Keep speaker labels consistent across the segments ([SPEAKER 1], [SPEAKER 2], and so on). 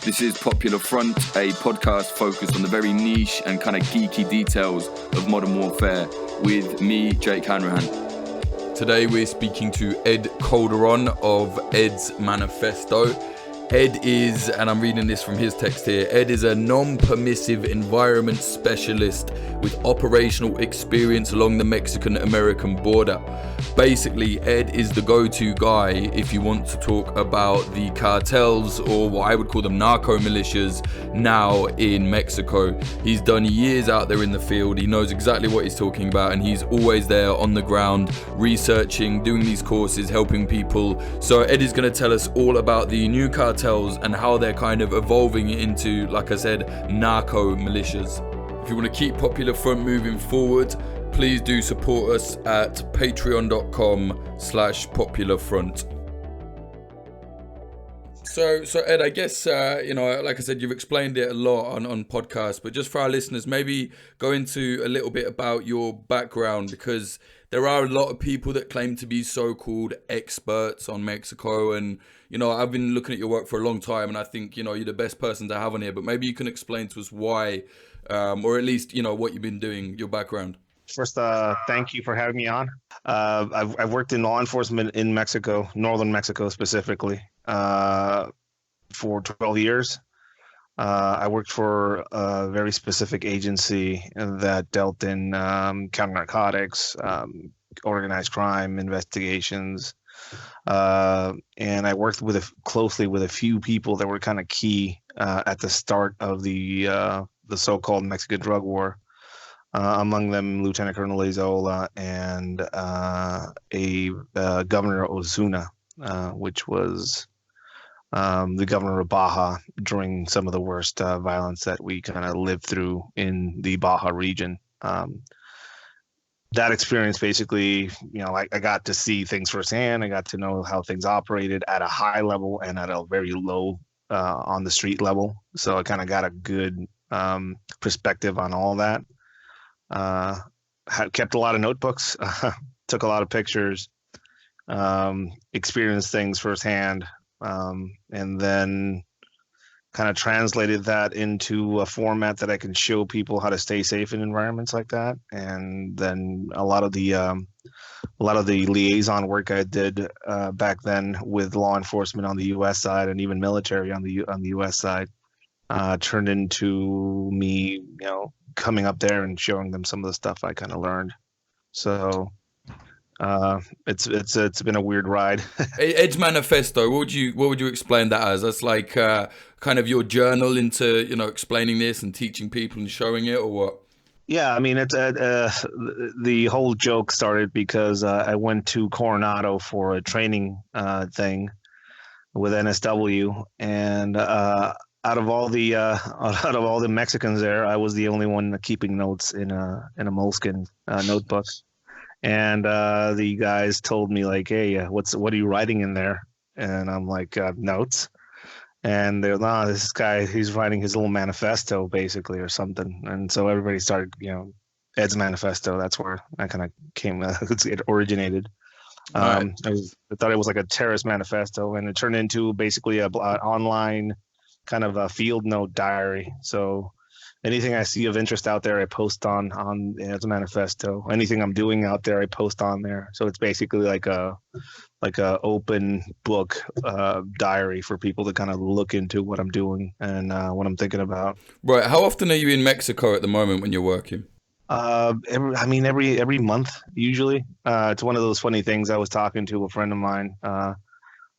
[SPEAKER 1] This is Popular Front, a podcast focused on the very niche and kind of geeky details of modern warfare with me, Jake Hanrahan. Today we're speaking to Ed Calderon of Ed's Manifesto. Ed is, and I'm reading this from his text here, Ed is a non-permissive environment specialist with operational experience along the Mexican-American border. Basically, Ed is the go-to guy if you want to talk about the cartels, or what I would call them narco militias, now in Mexico. He's done years out there in the field, he knows exactly what he's talking about, and he's always there on the ground, researching, doing these courses, helping people. So Ed is going to tell us all about the new cartels and how they're kind of evolving into, like I said, narco militias. If you want to keep Popular Front moving forward, please do support us at patreon.com/popularfront. So Ed, I guess, like I said, you've explained it a lot on podcasts, but just for our listeners, maybe go into a little bit about your background, because there are a lot of people that claim to be so-called experts on Mexico. And, I've been looking at your work for a long time, and I think, you're the best person to have on here. But maybe you can explain to us why, or at least, what you've been doing, your background.
[SPEAKER 2] First, thank you for having me on. I've worked in law enforcement in Mexico, northern Mexico specifically, for 12 years. I worked for a very specific agency that dealt in counter-narcotics, organized crime investigations, and I worked closely with a few people that were kind of key at the start of the so-called Mexican drug war. Among them, Lieutenant Colonel Lezola and Governor Osuna, which was the governor of Baja during some of the worst violence that we kind of lived through in the Baja region. That experience basically, I got to see things firsthand. I got to know how things operated at a high level and at a very low on the street level. So I kind of got a good perspective on all that. Kept a lot of notebooks, took a lot of pictures, experienced things firsthand, and then kind of translated that into a format that I can show people how to stay safe in environments like that. And then a lot of the liaison work I did back then with law enforcement on the U.S. side and even military on the U.S. side turned into me, coming up there and showing them some of the stuff I kind of learned. So it's been a weird ride.
[SPEAKER 1] Ed's Manifesto, what would you explain that as? That's like kind of your journal into explaining this and teaching people and showing it, or what?
[SPEAKER 2] Yeah, I mean, it's the whole joke started because I went to Coronado for a training thing with NSW, and out of all the Mexicans there, I was the only one keeping notes in a moleskin notebook. And the guys told me, like, hey, what are you writing in there? And I'm like, notes. And they're, this guy, he's writing his little manifesto, basically, or something. And so everybody started, Ed's Manifesto. That's where I kind of came, it originated.
[SPEAKER 1] Right.
[SPEAKER 2] I thought it was like a terrorist manifesto, and it turned into basically an online kind of a field note diary. So anything I see of interest out there, I post on Ed's Manifesto. Anything I'm doing out there, I post on there. So it's basically like a open book diary for people to kind of look into what I'm doing and what I'm thinking about.
[SPEAKER 1] Right. How often are you in Mexico at the moment when you're working?
[SPEAKER 2] Every month usually. It's one of those funny things. I was talking to a friend of mine. I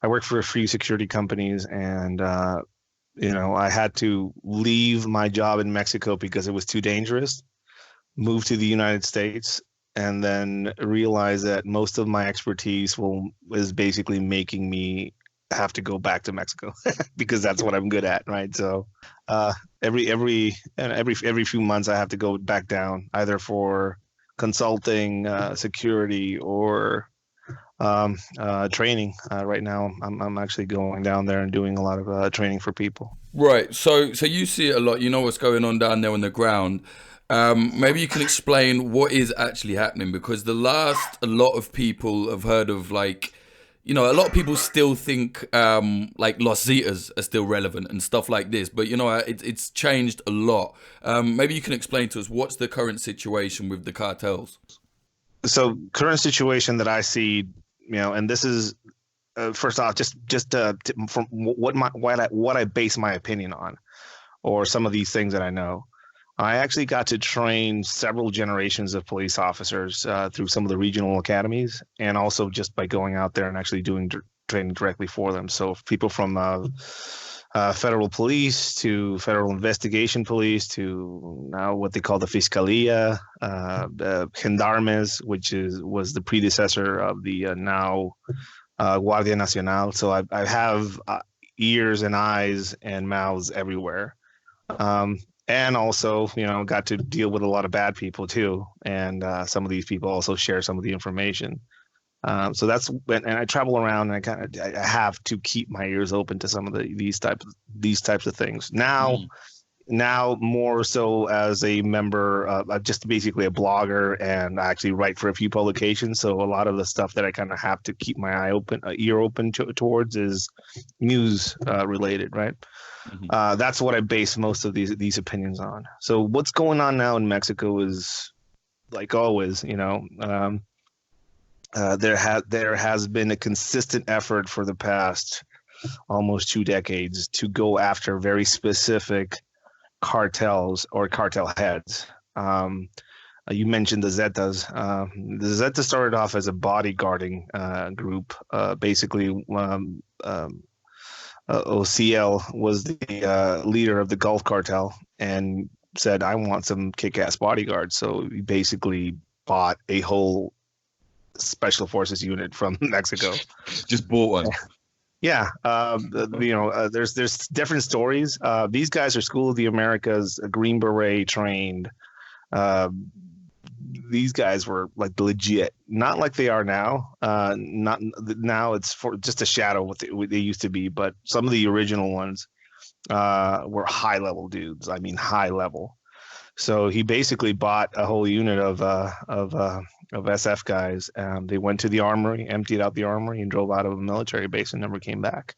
[SPEAKER 2] work for a few security companies, and I had to leave my job in Mexico because it was too dangerous, move to the United States, and then realize that most of my expertise is basically making me have to go back to Mexico because that's what I'm good at, right? So every few months I have to go back down, either for consulting, security, or training. Right now I'm actually going down there and doing a lot of training for people.
[SPEAKER 1] Right. So you see it a lot. You know what's going on down there on the ground. Maybe you can explain what is actually happening, because a lot of people have heard of, like, you know, a lot of people still think like Los Zetas are still relevant and stuff like this, but you know, it's changed a lot. Maybe you can explain to us what's the current situation with the cartels.
[SPEAKER 2] So current situation that I see, and this is first off, just from what I base my opinion on, or some of these things that I know. I actually got to train several generations of police officers through some of the regional academies, and also just by going out there and actually doing training directly for them. So people from federal police to federal investigation police to now what they call the Fiscalía, Gendarmes, which was the predecessor of the now Guardia Nacional. So I have ears and eyes and mouths everywhere. And also, got to deal with a lot of bad people too. And some of these people also share some of the information. So that's, and I travel around, and I have to keep my ears open to some of these types of things. Now more so as a member, just basically a blogger, and I actually write for a few publications. So a lot of the stuff that I kind of have to keep my ear open towards is news related, right? Mm-hmm. That's what I base most of these opinions on. So what's going on now in Mexico is, like always, there has been a consistent effort for the past almost 2 decades to go after very specific cartels or cartel heads. You mentioned the Zetas. The Zetas started off as a bodyguarding group. Basically, OCL was the leader of the Gulf cartel and said, I want some kick-ass bodyguards. So he basically bought a whole special forces unit from Mexico.
[SPEAKER 1] Just bought one.
[SPEAKER 2] Yeah. There's different stories. These guys are School of the Americas, Green Beret trained. These guys were like legit, not like they are now. Not now. It's for just a shadow of what they used to be. But some of the original ones were high level dudes. I mean, high level. So he basically bought a whole unit of SF guys. They went to the armory, emptied out the armory, and drove out of a military base and never came back.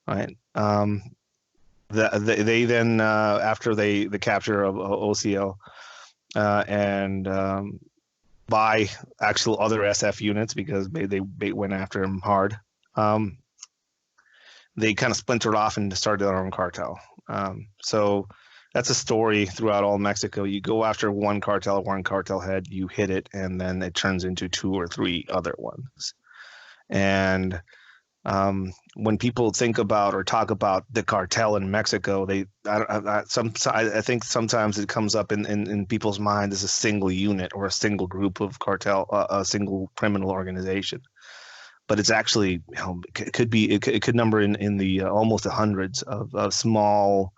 [SPEAKER 2] Right. They then after the capture of OCL. And buy actual other SF units because they went after him hard. They kind of splintered off and started their own cartel. So that's a story throughout all Mexico. You go after one cartel head, you hit it, and then it turns into 2 or 3 other ones. And when people think about or talk about the cartel in Mexico, I think sometimes it comes up in people's mind as a single unit or a single group of cartel, a single criminal organization. But it's actually, it could number in the almost hundreds of small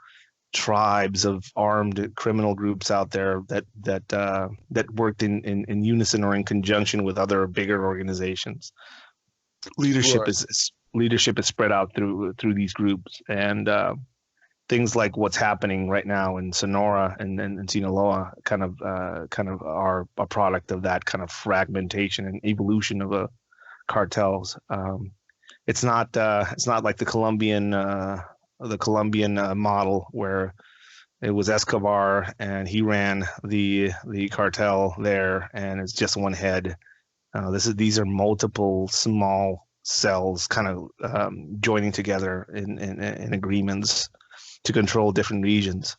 [SPEAKER 2] tribes of armed criminal groups out there that worked in unison or in conjunction with other bigger organizations. Leadership is spread out through these groups, and things like what's happening right now in Sonora and Sinaloa kind of are a product of that kind of fragmentation and evolution of cartels. It's not like the Colombian model where it was Escobar and he ran the cartel there, and it's just one head. These are multiple small cells kind of joining together in agreements to control different regions.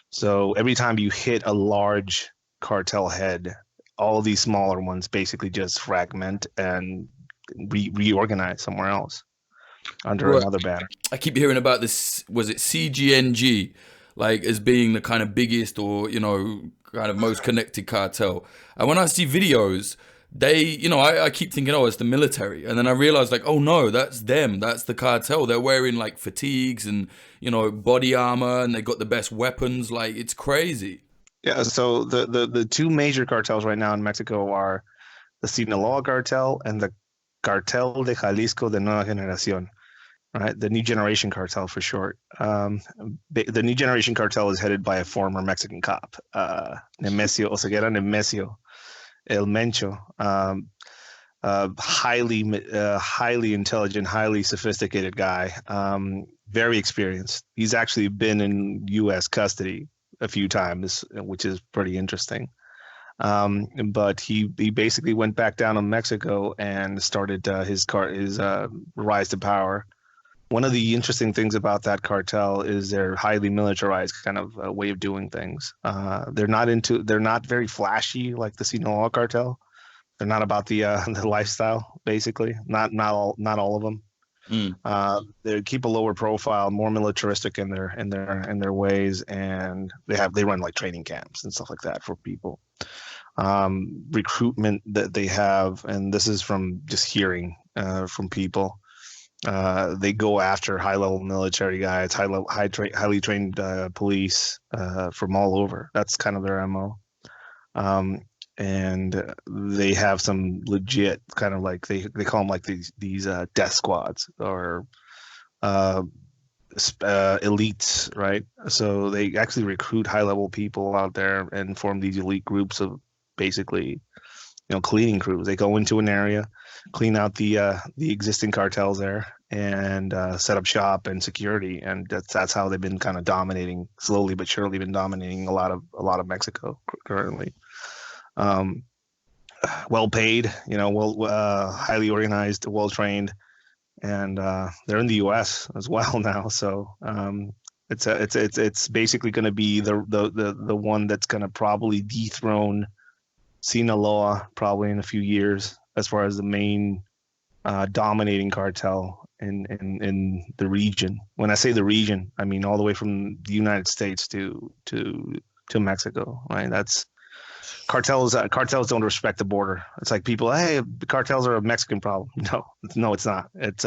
[SPEAKER 2] So every time you hit a large cartel head, all these smaller ones basically just fragment and reorganize somewhere else under another banner.
[SPEAKER 1] I keep hearing about this, was it CGNG, like as being the kind of biggest or, kind of most connected cartel. And when I see videos, they, I keep thinking, oh, it's the military. And then I realized, like, oh, no, that's them. That's the cartel. They're wearing, like, fatigues and, body armor, and they got the best weapons. Like, it's crazy.
[SPEAKER 2] Yeah, so the 2 major cartels right now in Mexico are the Sinaloa cartel and the Cartel de Jalisco de Nueva Generación, right? The New Generation Cartel for short. The New Generation Cartel is headed by a former Mexican cop, Nemesio El Mencho. highly intelligent, highly sophisticated guy. Very experienced. He's actually been in U.S. custody a few times, which is pretty interesting. But he basically went back down to Mexico and started his rise to power. One of the interesting things about that cartel is their highly militarized kind of way of doing things. They're not very flashy like the Sinaloa cartel. They're not about the lifestyle, basically. Not all of them. They keep a lower profile, more militaristic in their ways, and they run like training camps and stuff like that for people. Recruitment that they have, and this is from just hearing from people. They go after high-level military guys, highly trained police from all over. That's kind of their MO. And they have some legit kind of like they call them like these death squads or elites, right? So they actually recruit high-level people out there and form these elite groups of basically, cleaning crews. They go into an area, clean out the existing cartels there, and set up shop and security, and that's how they've been kind of dominating, slowly but surely, been dominating a lot of Mexico currently. Well paid, highly organized, well trained, and they're in the U.S. as well now. So it's basically going to be the one that's going to probably dethrone Sinaloa probably in a few years as far as the main dominating cartel in the region. When I say the region, I mean all the way from the United States to Mexico, right? That's cartels don't respect the border. It's like people, hey, the cartels are a Mexican problem. No, it's not. It's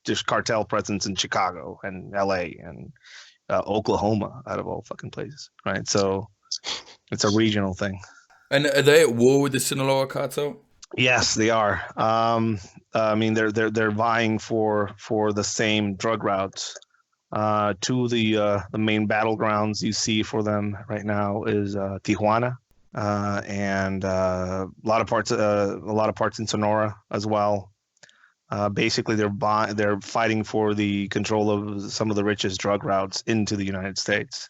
[SPEAKER 2] there's cartel presence in Chicago and LA and Oklahoma, out of all fucking places, right? So it's a regional thing.
[SPEAKER 1] And are they at war with the Sinaloa cartel?
[SPEAKER 2] Yes, they are. I mean, they're vying for the same drug routes. Two of the main battlegrounds you see for them right now is Tijuana, and a lot of parts in Sonora as well. Basically, they're fighting for the control of some of the richest drug routes into the United States.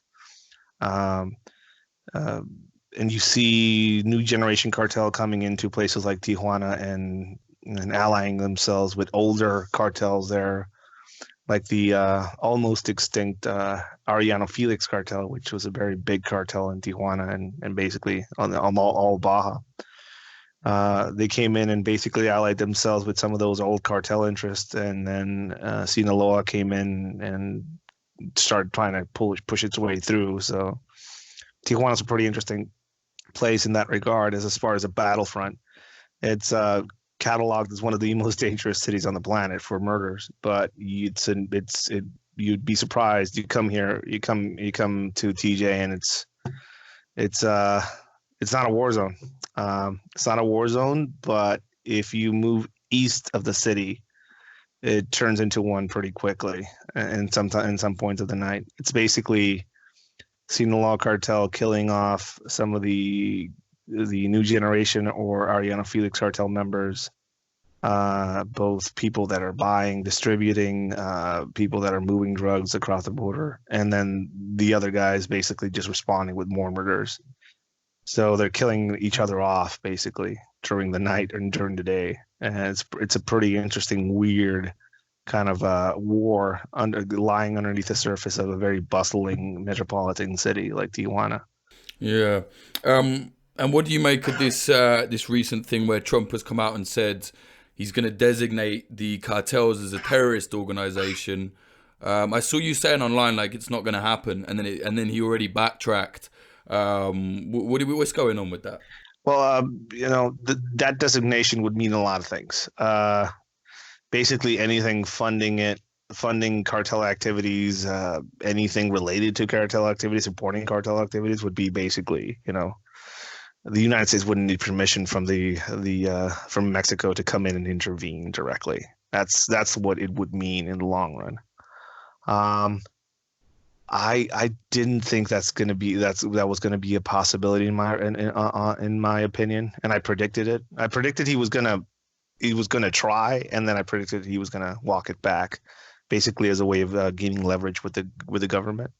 [SPEAKER 2] And you see new generation cartel coming into places like Tijuana and allying themselves with older cartels there, like the almost extinct Arellano Felix cartel, which was a very big cartel in Tijuana and basically on all Baja. They came in and basically allied themselves with some of those old cartel interests, and then Sinaloa came in and started trying to push its way through. So Tijuana's a pretty interesting place in that regard, as far as a battlefront. It's cataloged as one of the most dangerous cities on the planet for murders, but you'd be surprised. You come here, you come to TJ, and it's not a war zone. It's not a war zone, but if you move east of the city, it turns into one pretty quickly, and sometimes in some points of the night. It's basically Sinaloa cartel killing off some of the new generation or Arellano Felix cartel members, both people that are buying, distributing, people that are moving drugs across the border, and then the other guys basically just responding with more murders. So they're killing each other off basically during the night and during the day, and it's a pretty interesting, weird kind of war lying underneath the surface of a very bustling metropolitan city like Tijuana.
[SPEAKER 1] Yeah. And what do you make of this recent thing where Trump has come out and said he's going to designate the cartels as a terrorist organization? I saw you saying online like it's not going to happen, and then he already backtracked. What's going on with that?
[SPEAKER 2] Well, that designation would mean a lot of things. Basically anything funding cartel activities, anything related to cartel activities, supporting cartel activities would be basically, the United States wouldn't need permission from from Mexico to come in and intervene directly. That's what it would mean in the long run. I didn't think that was going to be a possibility in my opinion, and I predicted it. I predicted he was going to he was going to try, and then I predicted he was going to walk it back, basically as a way of gaining leverage with the government.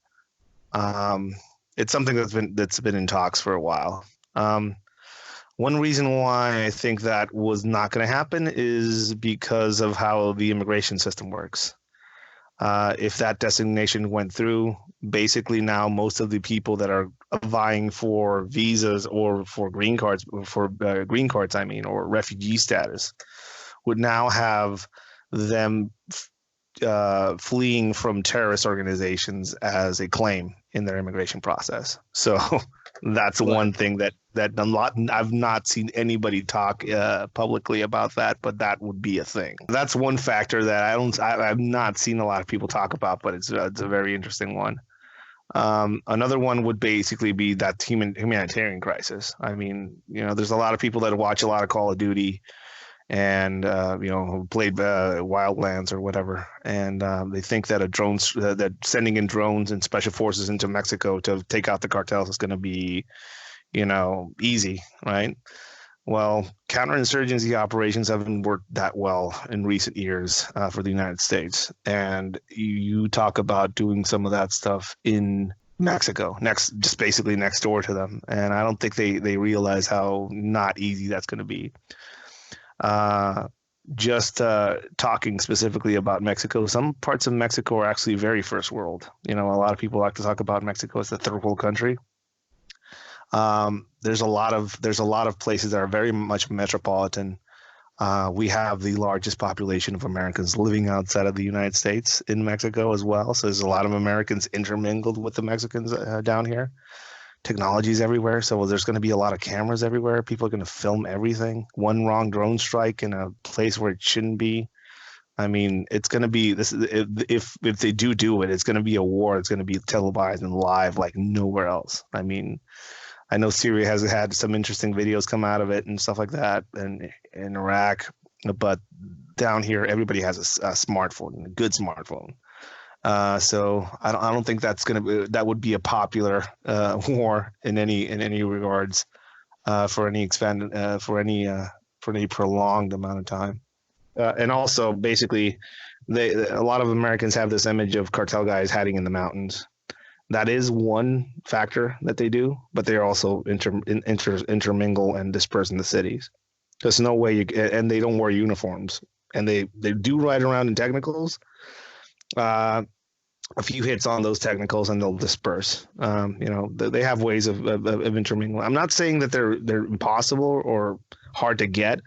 [SPEAKER 2] It's something that's been in talks for a while. One reason why I think that was not going to happen is because of how the immigration system works. If that designation went through, basically now most of the people that are vying for visas or for green cards, or refugee status, would now have them fleeing from terrorist organizations as a claim in their immigration process. So that's one thing that I've not seen anybody talk publicly about that, but that would be a thing. That's one factor that I've not seen a lot of people talk about, but it's a very interesting one. Another one would basically be that humanitarian crisis. I mean, there's a lot of people that watch a lot of Call of Duty and who played Wildlands or whatever, and they think that that sending in drones and special forces into Mexico to take out the cartels is going to be easy, right? Well, counterinsurgency operations haven't worked that well in recent years for the United States, and you talk about doing some of that stuff in Mexico, just basically next door to them, and I don't think they realize how not easy that's going to be. Talking specifically about Mexico, some parts of Mexico are actually very first world. A lot of people like to talk about Mexico as a third world country. There's a lot of places that are very much metropolitan. We have the largest population of Americans living outside of the United States in Mexico as well. So there's a lot of Americans intermingled with the Mexicans down here. Technology's everywhere, so there's going to be a lot of cameras everywhere. People are going to film everything. One wrong drone strike in a place where it shouldn't be. I mean, it's going to be this. If they do it, it's going to be a war. It's going to be televised and live like nowhere else. I mean, I know Syria has had some interesting videos come out of it and stuff like that, and in Iraq, but down here, everybody has a smartphone, a good smartphone. So I don't think that would be a popular war in any regards for any prolonged amount of time. And also, basically, a lot of Americans have this image of cartel guys hiding in the mountains. That is one factor that they do, but they also intermingle and disperse in the cities. There's no way and they don't wear uniforms, and they do ride around in technicals. A few hits on those technicals and they'll disperse. They have ways of intermingling. I'm not saying that they're impossible or hard to get.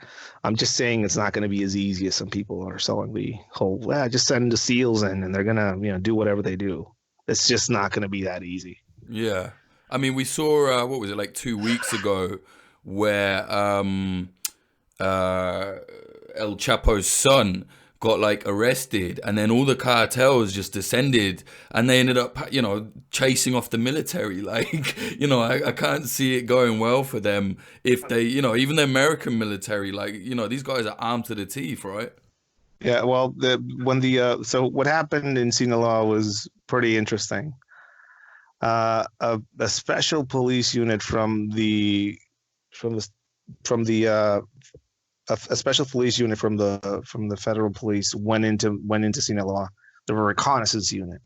[SPEAKER 2] I'm just saying it's not going to be as easy as some people are selling the whole, just send the SEALs in and they're going to, do whatever they do. It's just not going to be that easy.
[SPEAKER 1] Yeah. I mean, we saw, what was it, like 2 weeks ago, where El Chapo's son got arrested, and then all the cartels just descended and they ended up chasing off the military. I can't see it going well for them if they even the American military, these guys are armed to the teeth, right?
[SPEAKER 2] Yeah, well, so what happened in Sinaloa was pretty interesting. A special police unit a special police unit from the federal police went into Sinaloa. There were a reconnaissance unit,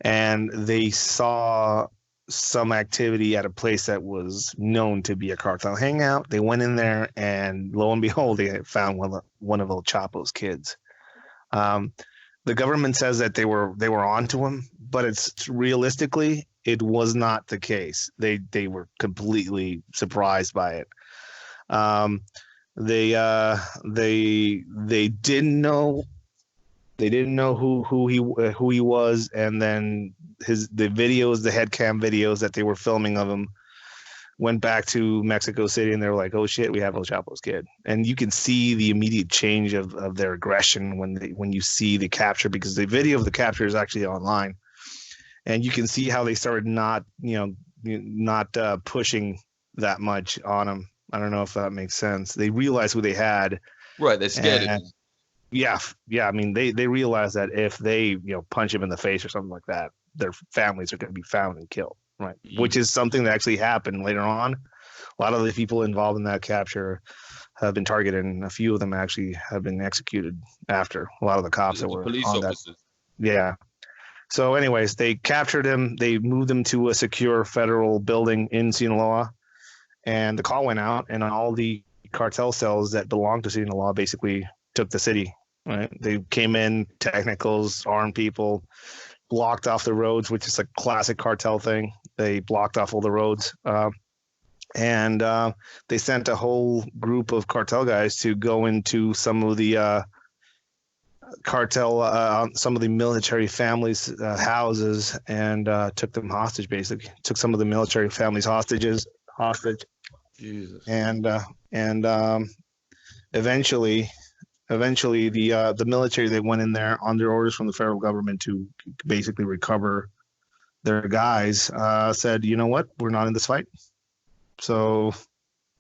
[SPEAKER 2] and they saw some activity at a place that was known to be a cartel hangout. They went in there, and lo and behold, they found one of El Chapo's kids. The government says that they were onto him, but it's realistically it was not the case. They were completely surprised by it. They didn't know who he was, and then the head cam videos that they were filming of him went back to Mexico City, and they were like, "Oh shit, we have El Chapo's kid." And you can see the immediate change of their aggression when you see the capture, because the video of the capture is actually online, and you can see how they started not pushing that much on him. I don't know if that makes sense. They realized who they had.
[SPEAKER 1] Right, they're scared of him.
[SPEAKER 2] Yeah. I mean, they realize that if they punch him in the face or something like that, their families are going to be found and killed. Right, which is something that actually happened later on. A lot of the people involved in that capture have been targeted, and a few of them actually have been executed after. A lot of the cops that were
[SPEAKER 1] police
[SPEAKER 2] on
[SPEAKER 1] officers.
[SPEAKER 2] that. Yeah. So anyways, they captured him. They moved him to a secure federal building in Sinaloa, and the call went out, and all the cartel cells that belonged to Sinaloa basically took the city. Right? They came in, technicals, armed people, blocked off the roads, which is a classic cartel thing. They blocked off all the roads. And they sent a whole group of cartel guys to go into some of the some of the military families' houses, and took them hostage. Basically, took some of the military families hostage.
[SPEAKER 1] Jesus.
[SPEAKER 2] And eventually the military, they went in there under orders from the federal government to basically recover their guys. Said, you know what, we're not in this fight. So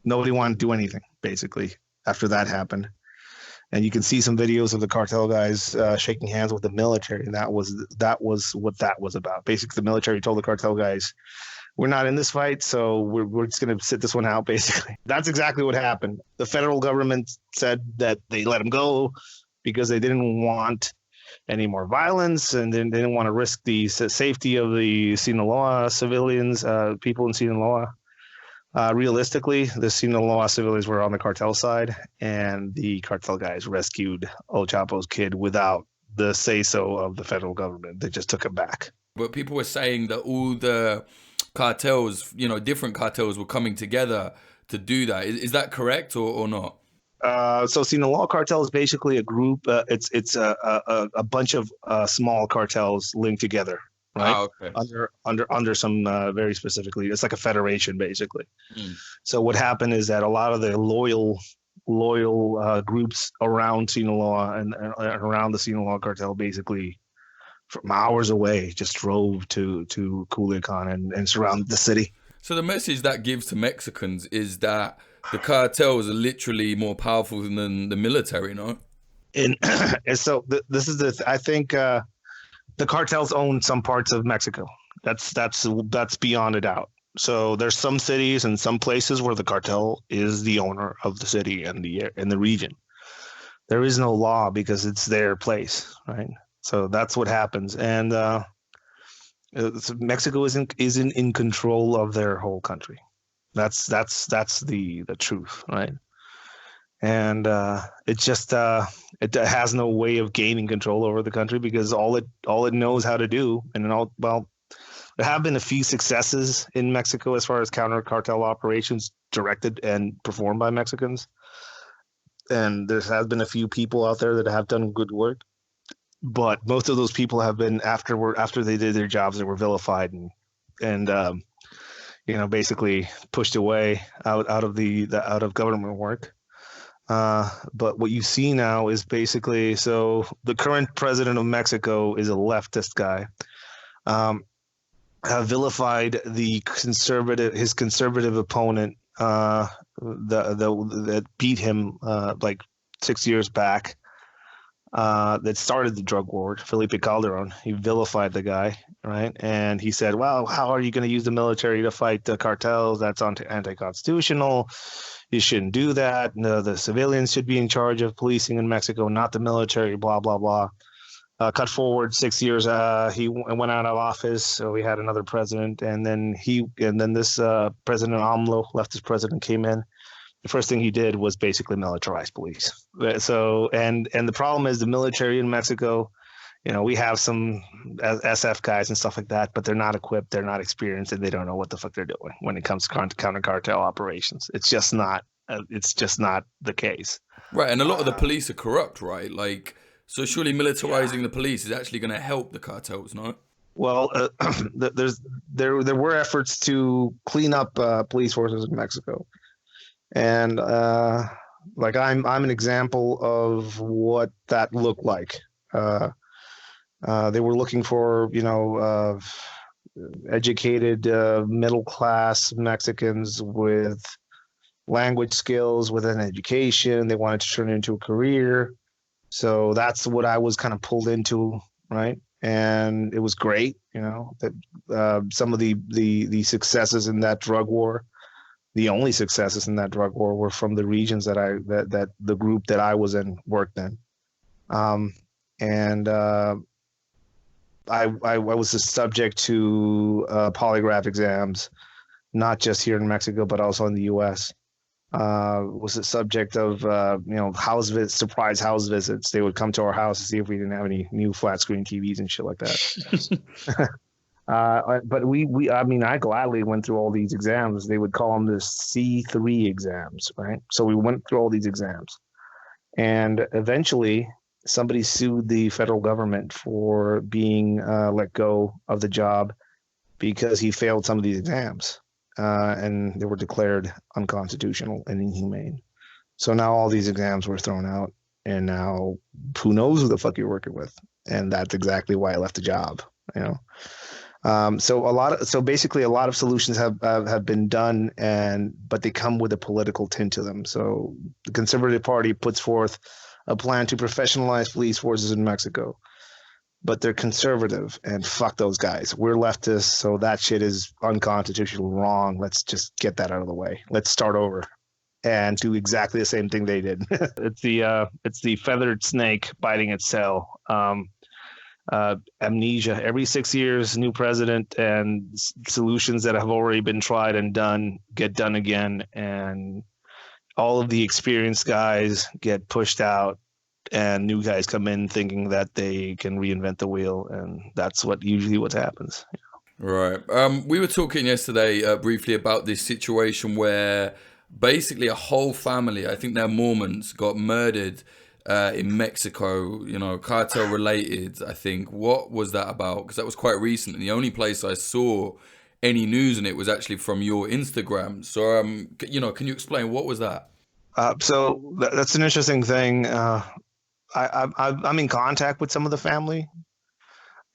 [SPEAKER 2] nobody wanted to do anything, basically, after that happened. And you can see some videos of the cartel guys shaking hands with the military, and that was what that was about. Basically, the military told the cartel guys, we're not in this fight, so we're just going to sit this one out, basically. That's exactly what happened. The federal government said that they let them go because they didn't want any more violence, and they didn't want to risk the safety of the Sinaloa civilians, people in Sinaloa. Realistically, the Sinaloa civilians were on the cartel side, and the cartel guys rescued El Chapo's kid without the say-so of the federal government. They just took him back.
[SPEAKER 1] But people were saying that all the cartels, different cartels were coming together to do that. Is that correct or not?
[SPEAKER 2] So Sinaloa cartel is basically a group. It's a bunch of small cartels linked together. Right.
[SPEAKER 1] Okay.
[SPEAKER 2] Under some very specifically, it's like a federation, basically. So what happened is that a lot of the loyal groups around Sinaloa and around the Sinaloa cartel, basically from hours away, just drove to Culiacan and surrounded the city.
[SPEAKER 1] So the message that gives to Mexicans is that the cartels are literally more powerful than the military, no?
[SPEAKER 2] And so this is I think. The cartels own some parts of Mexico. That's beyond a doubt. So there's some cities and some places where the cartel is the owner of the city and the region. There is no law because it's their place, right? So that's what happens. And Mexico isn't in control of their whole country. That's the truth, right? And it just it has no way of gaining control over the country because all it knows how to do, there have been a few successes in Mexico as far as counter cartel operations directed and performed by Mexicans, and there has been a few people out there that have done good work, but most of those people have been after they did their jobs, they were vilified and basically pushed away out of government work. But what you see now is basically, so the current president of Mexico is a leftist guy, vilified his conservative opponent, that beat him like 6 years back, that started the drug war, Felipe Calderon. He vilified the guy, right? And he said, well, how are you going to use the military to fight the cartels? That's anti-constitutional. You shouldn't do that. No, the civilians should be in charge of policing in Mexico, not the military, blah, blah, blah. Cut forward 6 years, he went out of office, so we had another president, and then this President AMLO, leftist president, came in. The first thing he did was basically militarize police. So, and the problem is the military in Mexico, we have some SF guys and stuff like that, but they're not equipped, they're not experienced, and they don't know what the fuck they're doing when it comes to counter cartel operations. It's just not the case.
[SPEAKER 1] Right, and a lot of the police are corrupt, right? Like, so surely militarizing the police is actually going to help the cartels, no?
[SPEAKER 2] Well, there were efforts to clean up police forces in Mexico, and I'm an example of what that looked like. They were looking for educated middle class Mexicans with language skills, with an education. They wanted to turn it into a career. So that's what I was kind of pulled into, right? And it was great, that some of the successes in that drug war, the only successes in that drug war were from the regions that the group that I was in worked in. And I was subject to polygraph exams, not just here in Mexico, but also in the U.S. Was the subject of surprise house visits. They would come to our house to see if we didn't have any new flat screen TVs and shit like that. But I gladly went through all these exams. They would call them the C3 exams, right? So we went through all these exams, and eventually somebody sued the federal government for being let go of the job because he failed some of these exams. And they were declared unconstitutional and inhumane. So now all these exams were thrown out, and now who knows who the fuck you're working with? And that's exactly why I left the job. So basically a lot of solutions have been done, but they come with a political tint to them. So the Conservative Party puts forth a plan to professionalize police forces in Mexico. But they're conservative, and fuck those guys. We're leftists, so that shit is unconstitutional, wrong. Let's just get that out of the way. Let's start over and do exactly the same thing they did. It's the feathered snake biting its tail. Amnesia. Every 6 years, new president, and solutions that have already been tried and done get done again, and all of the experienced guys get pushed out. And new guys come in thinking that they can reinvent the wheel, and that's what happens.
[SPEAKER 1] Right. We were talking yesterday briefly about this situation where basically a whole family, I think they're Mormons, got murdered in Mexico, cartel related, I think. What was that about? Because that was quite recent, and the only place I saw any news in it was actually from your Instagram. So, can you explain what was that?
[SPEAKER 2] So that's an interesting thing. I'm in contact with some of the family,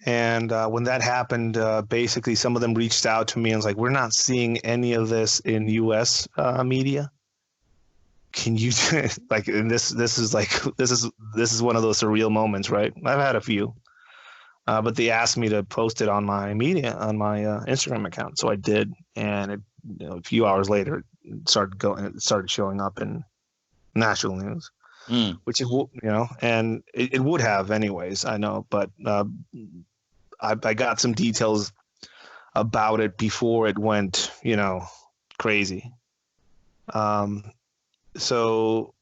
[SPEAKER 2] and when that happened, basically some of them reached out to me and was like, "We're not seeing any of this in U.S. Media. Can you like?" And this is one of those surreal moments, right? I've had a few, but they asked me to post it on my Instagram account, so I did, and a few hours later, it started showing up in national news. Which and it would have anyways, I know, but I got some details about it before it went, crazy. So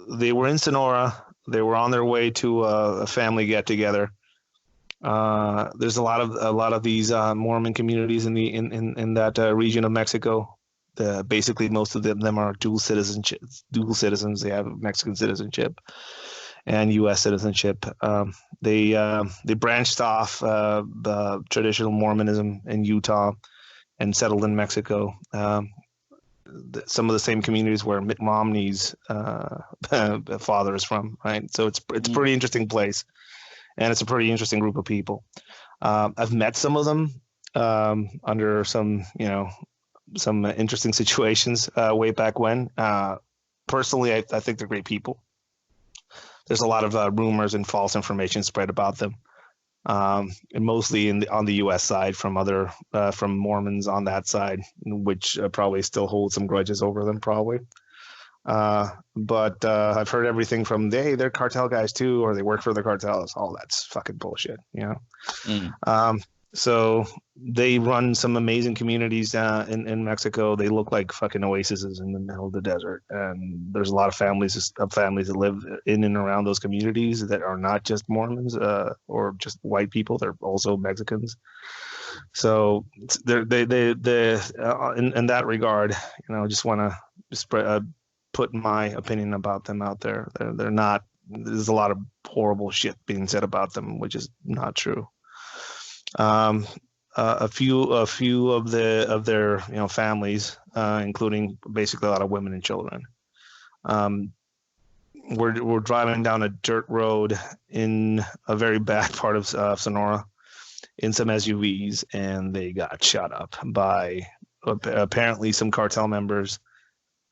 [SPEAKER 2] they were in Sonora. They were on their way to a family get together. There's a lot of these Mormon communities in that region of Mexico. Basically most of them are dual citizens. They have Mexican citizenship and U.S. citizenship. They branched off the traditional Mormonism in Utah and settled in Mexico. Some of the same communities where Mitt Romney's father is from, right? So it's a pretty interesting place, and it's a pretty interesting group of people. I've met some of them under some interesting situations way back when. Personally, I think they're great people. There's a lot of rumors and false information spread about them, and mostly on the U.S. side from Mormons on that side, which probably still hold some grudges over them, probably. But I've heard everything from they're cartel guys too, or they work for the cartels. All that's fucking bullshit, So they run some amazing communities in Mexico. They look like fucking oases in the middle of the desert, and there's a lot of families that live in and around those communities that are not just Mormons or just white people. They're also Mexicans. So they in that regard, just want to put my opinion about them out there. They're not. There's a lot of horrible shit being said about them, which is not true. A few of their families, including basically a lot of women and children. We're driving down a dirt road in a very bad part of Sonora in some SUVs, and they got shot up by apparently some cartel members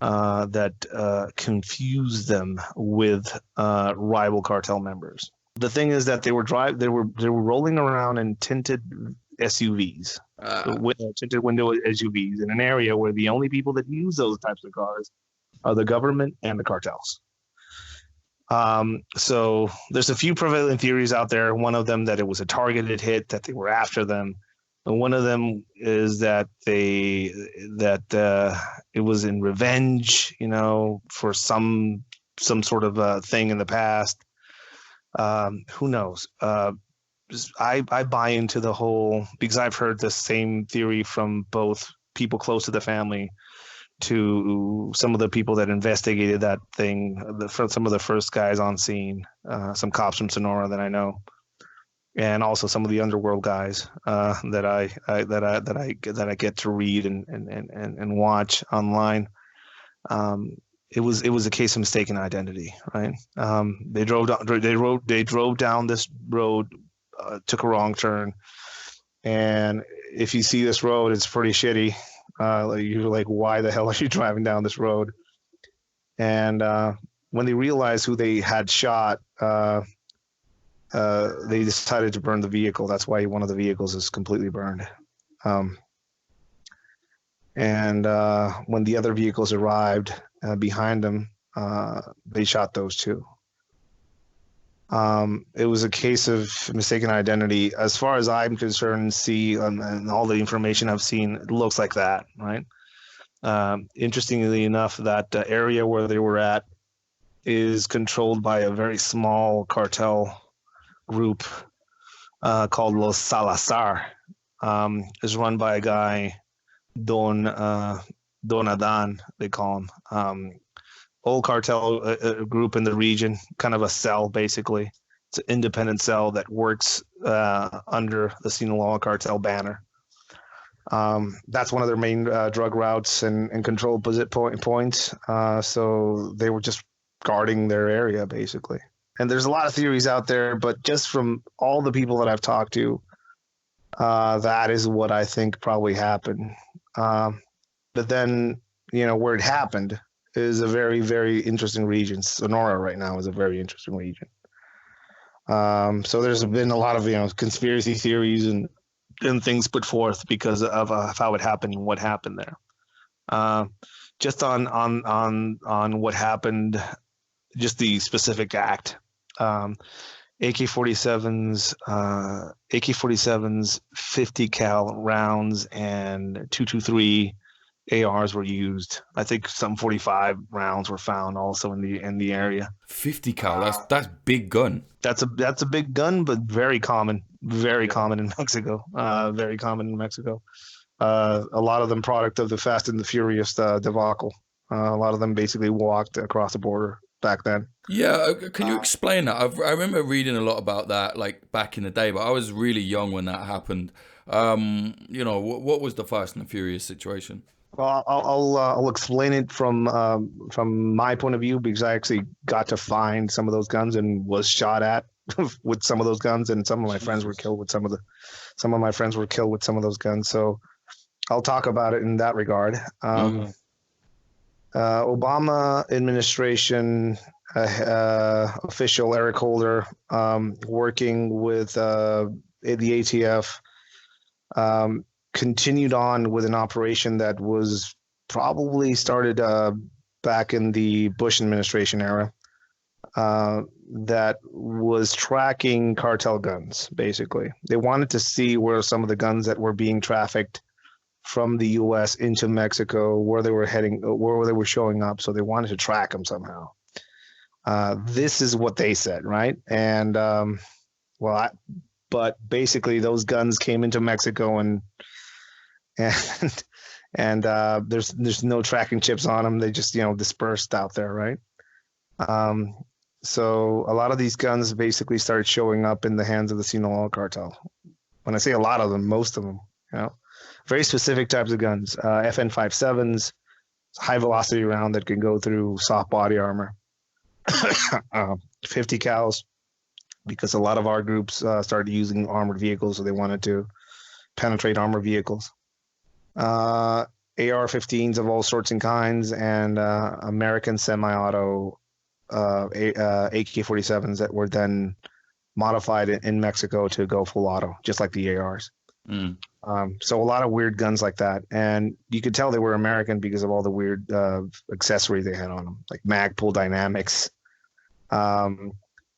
[SPEAKER 2] that confused them with rival cartel members. The thing is that they were rolling around in tinted SUVs, tinted window SUVs, in an area where the only people that use those types of cars are the government and the cartels. So there's a few prevalent theories out there. One of them that it was a targeted hit, that they were after them. And one of them is that it was in revenge, for some sort of thing in the past. Who knows? I buy into the whole, because I've heard the same theory from both people close to the family to some of the people that investigated that thing, some of the first guys on scene, some cops from Sonora that I know, and also some of the underworld guys that I get to read and watch online. It was a case of mistaken identity, right? They drove down this road, took a wrong turn, and if you see this road, it's pretty shitty. You're like, why the hell are you driving down this road? And when they realized who they had shot, they decided to burn the vehicle. That's why one of the vehicles is completely burned. And when the other vehicles arrived behind them, they shot those two. It was a case of mistaken identity. As far as I'm concerned, and all the information I've seen, it looks like that, right? Interestingly enough, that area where they were at is controlled by a very small cartel group called Los Salazar. It's run by a guy, Don Adan, they call him. Old cartel group in the region, kind of a cell, basically. It's an independent cell that works under the Sinaloa cartel banner. That's one of their main drug routes and control points. So they were just guarding their area, basically. And there's a lot of theories out there, but just from all the people that I've talked to, that is what I think probably happened. But then, where it happened is a very, very interesting region. Sonora right now is a very interesting region. So there's been a lot of, conspiracy theories and things put forth because of how it happened and what happened there. Just on what happened, just the specific act. AK-47s, 50 cal rounds, and 223 ARs were used. I think some 45 rounds were found also in the area.
[SPEAKER 1] 50 cal, that's big gun.
[SPEAKER 2] That's a big gun, but very common in Mexico. Very common in Mexico. A lot of them product of the Fast and the Furious debacle. A lot of them basically walked across the border back then.
[SPEAKER 1] Yeah, can you explain that? I remember reading a lot about that, like back in the day, but I was really young when that happened. What was the Fast and the Furious situation?
[SPEAKER 2] Well, I'll explain it from my point of view, because I actually got to find some of those guns and was shot at with some of those guns, and some of my friends were killed with some of my friends were killed with some of those guns. So I'll talk about it in that regard. Obama administration official Eric Holder, working with the ATF, continued on with an operation that was probably started back in the Bush administration era, that was tracking cartel guns. Basically, they wanted to see where some of the guns that were being trafficked from the U.S. into Mexico, where they were heading, where they were showing up. So they wanted to track them somehow. This is what they said, right? And but basically those guns came into Mexico and there's no tracking chips on them. They just dispersed out there, right? So a lot of these guns basically started showing up in the hands of the Sinaloa cartel. When I say a lot of them, most of them, very specific types of guns. FN-57s, high velocity round that can go through soft body armor. 50 cals, because a lot of our groups started using armored vehicles, so they wanted to penetrate armored vehicles. AR-15s of all sorts and kinds, and American semi-auto AK-47s that were then modified in Mexico to go full auto, just like the ARs.
[SPEAKER 1] Mm.
[SPEAKER 2] So a lot of weird guns like that, and you could tell they were American because of all the weird accessories they had on them, like Magpul Dynamics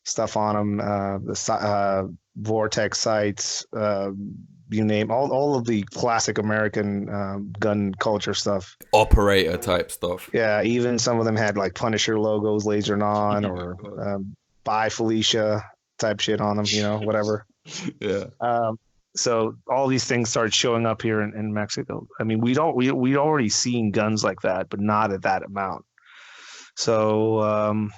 [SPEAKER 2] stuff on them, Vortex sights, you name all of the classic American gun culture stuff.
[SPEAKER 1] Operator type stuff.
[SPEAKER 2] Yeah, even some of them had like Punisher logos lasered on, or Bye Felicia type shit on them, whatever.
[SPEAKER 1] Yeah.
[SPEAKER 2] So all these things started showing up here in Mexico. I mean, we'd already seen guns like that, but not at that amount. So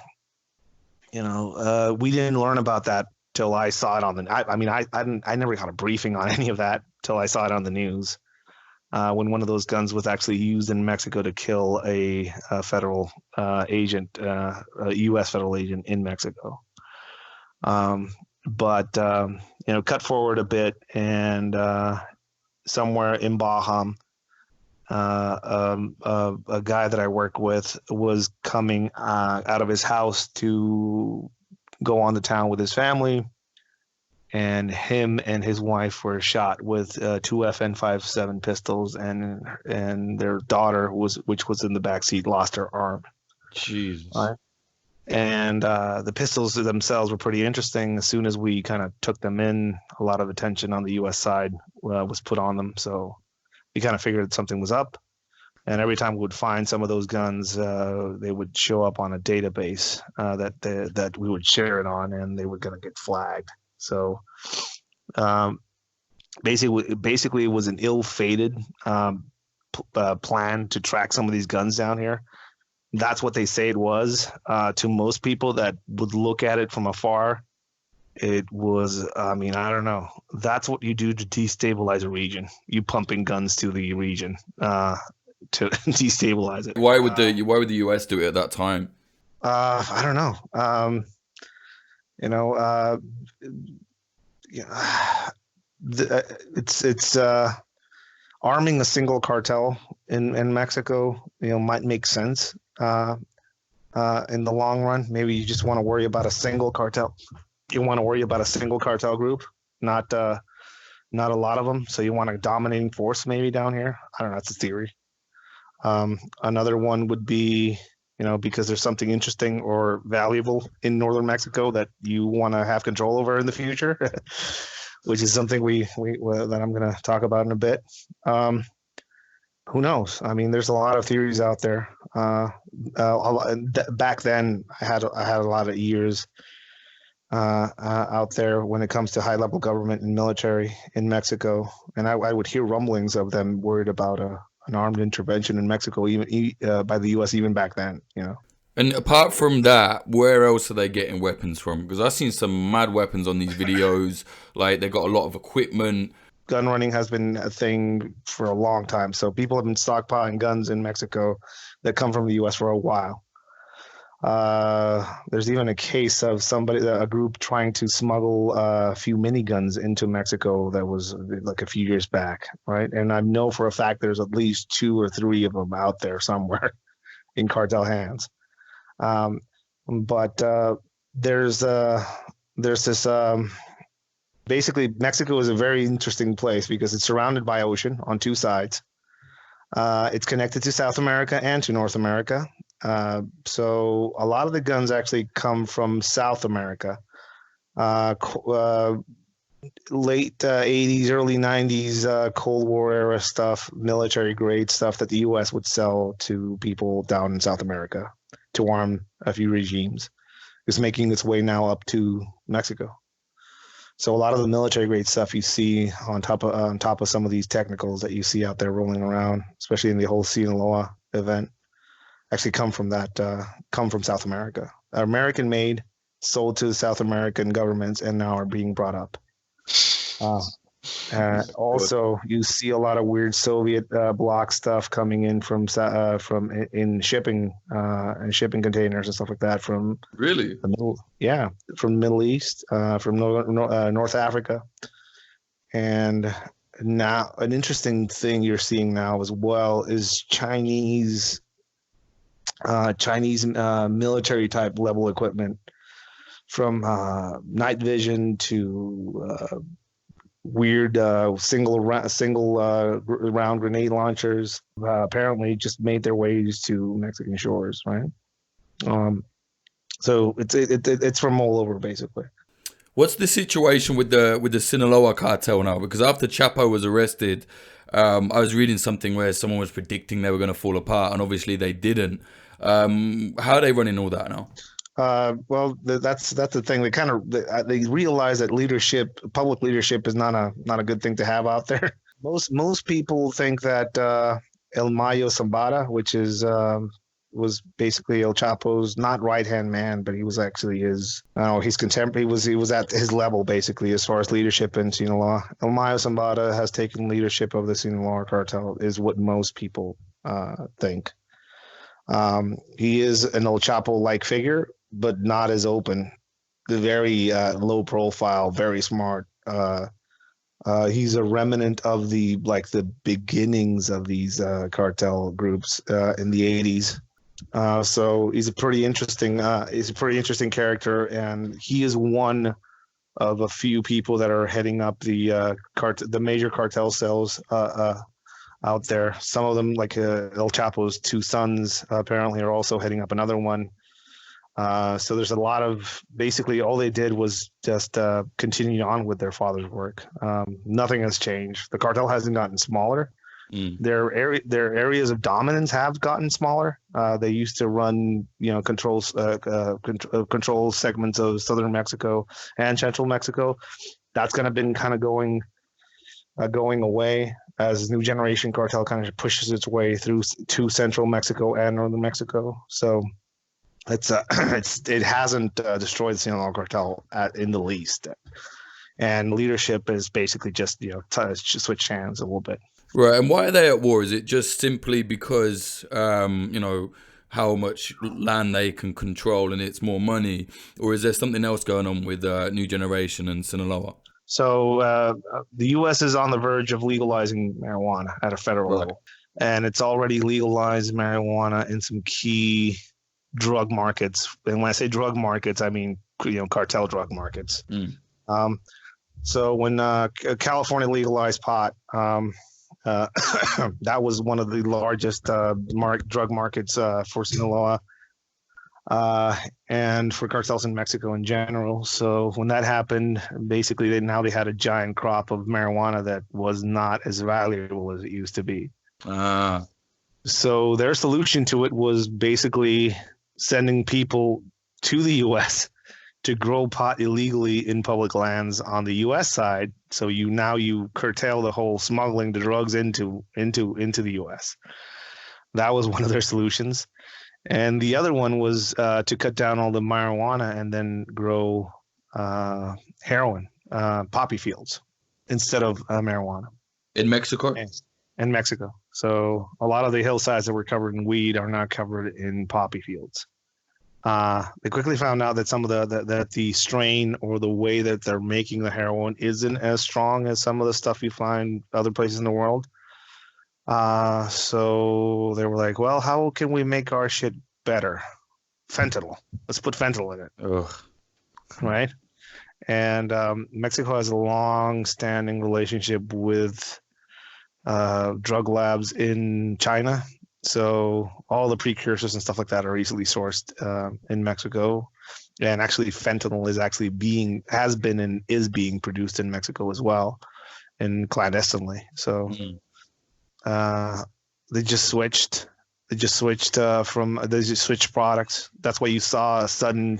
[SPEAKER 2] we didn't learn about that till I saw it on the. I never got a briefing on any of that till I saw it on the news. When one of those guns was actually used in Mexico to kill a federal agent, a U.S. federal agent in Mexico. But cut forward a bit, and somewhere in Baja, a guy that I work with was coming out of his house to go on the town with his family, and him and his wife were shot with two FN-57 pistols, and their daughter, which was in the backseat, lost her arm.
[SPEAKER 1] Jesus.
[SPEAKER 2] And the pistols themselves were pretty interesting. As soon as we kind of took them in, a lot of attention on the U.S. side was put on them. So we kind of figured something was up. And every time we would find some of those guns, they would show up on a database that we would share it on, and they were going to get flagged. So basically, it was an ill-fated plan to track some of these guns down here. That's what they say it was. To most people that would look at it from afar, it was, I don't know. That's what you do to destabilize a region. You pumping guns to the region to destabilize it.
[SPEAKER 1] Why would the US do it at that time?
[SPEAKER 2] I don't know. It's arming a single cartel in Mexico, might make sense in the long run. Maybe you just want to worry about a single cartel. You want to worry about a single cartel group, not a lot of them. So you want a dominating force maybe down here. I don't know. That's a theory. Another one would be, because there's something interesting or valuable in northern Mexico that you want to have control over in the future, which is something that I'm going to talk about in a bit. Who knows? I mean, there's a lot of theories out there. Back then, I had a lot of ears out there when it comes to high-level government and military in Mexico, and I would hear rumblings of them worried about an armed intervention in Mexico, even by the U.S. even back then.
[SPEAKER 1] And apart from that, where else are they getting weapons from? Because I've seen some mad weapons on these videos. Like, they got a lot of equipment.
[SPEAKER 2] Gun running has been a thing for a long time. So people have been stockpiling guns in Mexico that come from the U.S. for a while. There's even a case of a group trying to smuggle a few miniguns into Mexico that was like a few years back, right? And I know for a fact there's at least 2 or 3 of them out there somewhere in cartel hands. But there's this. Basically, Mexico is a very interesting place because it's surrounded by ocean on 2 sides. It's connected to South America and to North America. So a lot of the guns actually come from South America. Late 80s, early 90s, Cold War era stuff, military grade stuff that the U.S. would sell to people down in South America to arm a few regimes. It's making its way now up to Mexico. So a lot of the military grade stuff you see on top of some of these technicals that you see out there rolling around, especially in the whole Sinaloa event, actually come from South America. American made, sold to the South American governments, and now are being brought up. Also, you see a lot of weird Soviet bloc stuff coming in from in shipping and shipping containers and stuff like that from
[SPEAKER 1] Really
[SPEAKER 2] from the Middle East, from North Africa. And now an interesting thing you're seeing now as well is Chinese military type level equipment, from night vision to weird single round grenade launchers apparently just made their ways to Mexican shores, right? So it's from all over basically.
[SPEAKER 1] What's the situation with the Sinaloa cartel now? Because after Chapo was arrested, I was reading something where someone was predicting they were going to fall apart, and obviously they didn't. How are they running all that now?
[SPEAKER 2] Well, that's the thing. They realize that public leadership, is not a good thing to have out there. Most people think that El Mayo Zambada, which was basically El Chapo's not right hand man, but he was actually his. I don't know, he's contemporary. He was at his level basically as far as leadership in Sinaloa. El Mayo Zambada has taken leadership of the Sinaloa cartel, is what most people think. He is an El Chapo-like figure, but not as open. Very low profile, very smart. He's a remnant of the beginnings of these cartel groups in the 80s. So he's a pretty interesting character, and he is one of a few people that are heading up the major cartel cells out there. Some of them, like El Chapo's two sons, apparently are also heading up another one. So there's a lot of, basically all they did was just continue on with their father's work. Nothing has changed. The cartel hasn't gotten smaller. Their areas of dominance have gotten smaller. They used to run, control segments of southern Mexico and central Mexico. That's kind of been going away as new generation cartel kind of pushes its way through to central Mexico and northern Mexico. So it hasn't destroyed the Sinaloa cartel in the least. And leadership is basically just switch hands a little bit.
[SPEAKER 1] Right, and why are they at war? Is it just simply because how much land they can control and it's more money, or is there something else going on with New Generation and Sinaloa?
[SPEAKER 2] So the U.S. is on the verge of legalizing marijuana at a federal level, and it's already legalized marijuana in some key drug markets. And when I say drug markets, I mean cartel drug markets. So when California legalized pot, that was one of the largest drug markets for Sinaloa and for cartels in Mexico in general. So when that happened, basically they had a giant crop of marijuana that was not as valuable as it used to be. So their solution to it was basically sending people to the U.S. to grow pot illegally in public lands on the U.S. side. So you curtail the whole smuggling the drugs into the U.S. That was one of their solutions, and the other one was to cut down all the marijuana and then grow heroin, poppy fields instead of marijuana
[SPEAKER 1] in Mexico.
[SPEAKER 2] In Mexico, so a lot of the hillsides that were covered in weed are now covered in poppy fields. They quickly found out that some of that the strain or the way that they're making the heroin isn't as strong as some of the stuff you find other places in the world. So they were like, well, how can we make our shit better? Fentanyl. Let's put fentanyl in it.
[SPEAKER 1] Ugh.
[SPEAKER 2] Right? And Mexico has a long-standing relationship with drug labs in China. So all the precursors and stuff like that are easily sourced in Mexico, and actually fentanyl has been and is being produced in Mexico as well, and clandestinely. So they just switched products. That's why you saw a sudden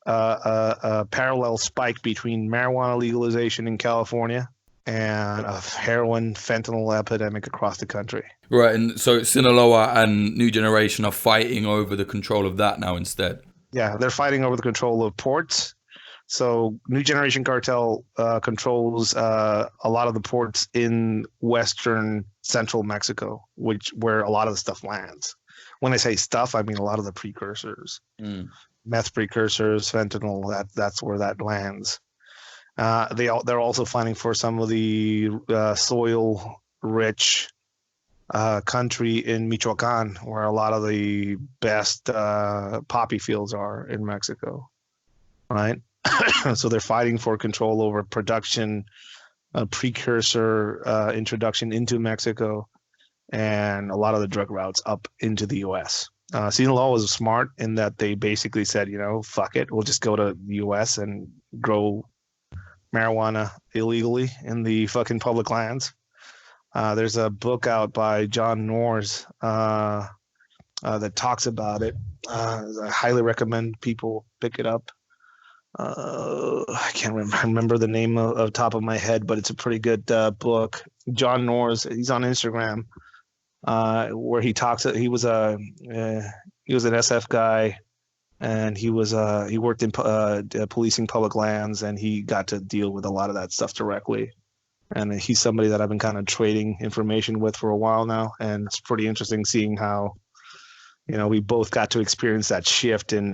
[SPEAKER 2] parallel spike between marijuana legalization in California and a heroin fentanyl epidemic across the country.
[SPEAKER 1] Right, and so Sinaloa and New Generation are fighting over the control of that now instead.
[SPEAKER 2] Yeah, they're fighting over the control of ports. So New Generation cartel controls a lot of the ports in western central Mexico, where a lot of the stuff lands. When I say stuff, I mean a lot of the precursors, meth precursors, fentanyl. That's where that lands. They're also fighting for some of the soil-rich country in Michoacan, where a lot of the best poppy fields are in Mexico, right? So they're fighting for control over production, a precursor introduction into Mexico, and a lot of the drug routes up into the U.S. Sinaloa was smart in that they basically said, fuck it, we'll just go to the U.S. and grow marijuana illegally in the fucking public lands. There's a book out by John Norris that talks about it. I highly recommend people pick it up. I can't remember the name of top of my head, but it's a pretty good book. John Norris, he's on Instagram, where he talks. He was an SF guy, and he worked in policing public lands, and he got to deal with a lot of that stuff directly. And he's somebody that I've been kind of trading information with for a while now, and it's pretty interesting seeing how, we both got to experience that shift in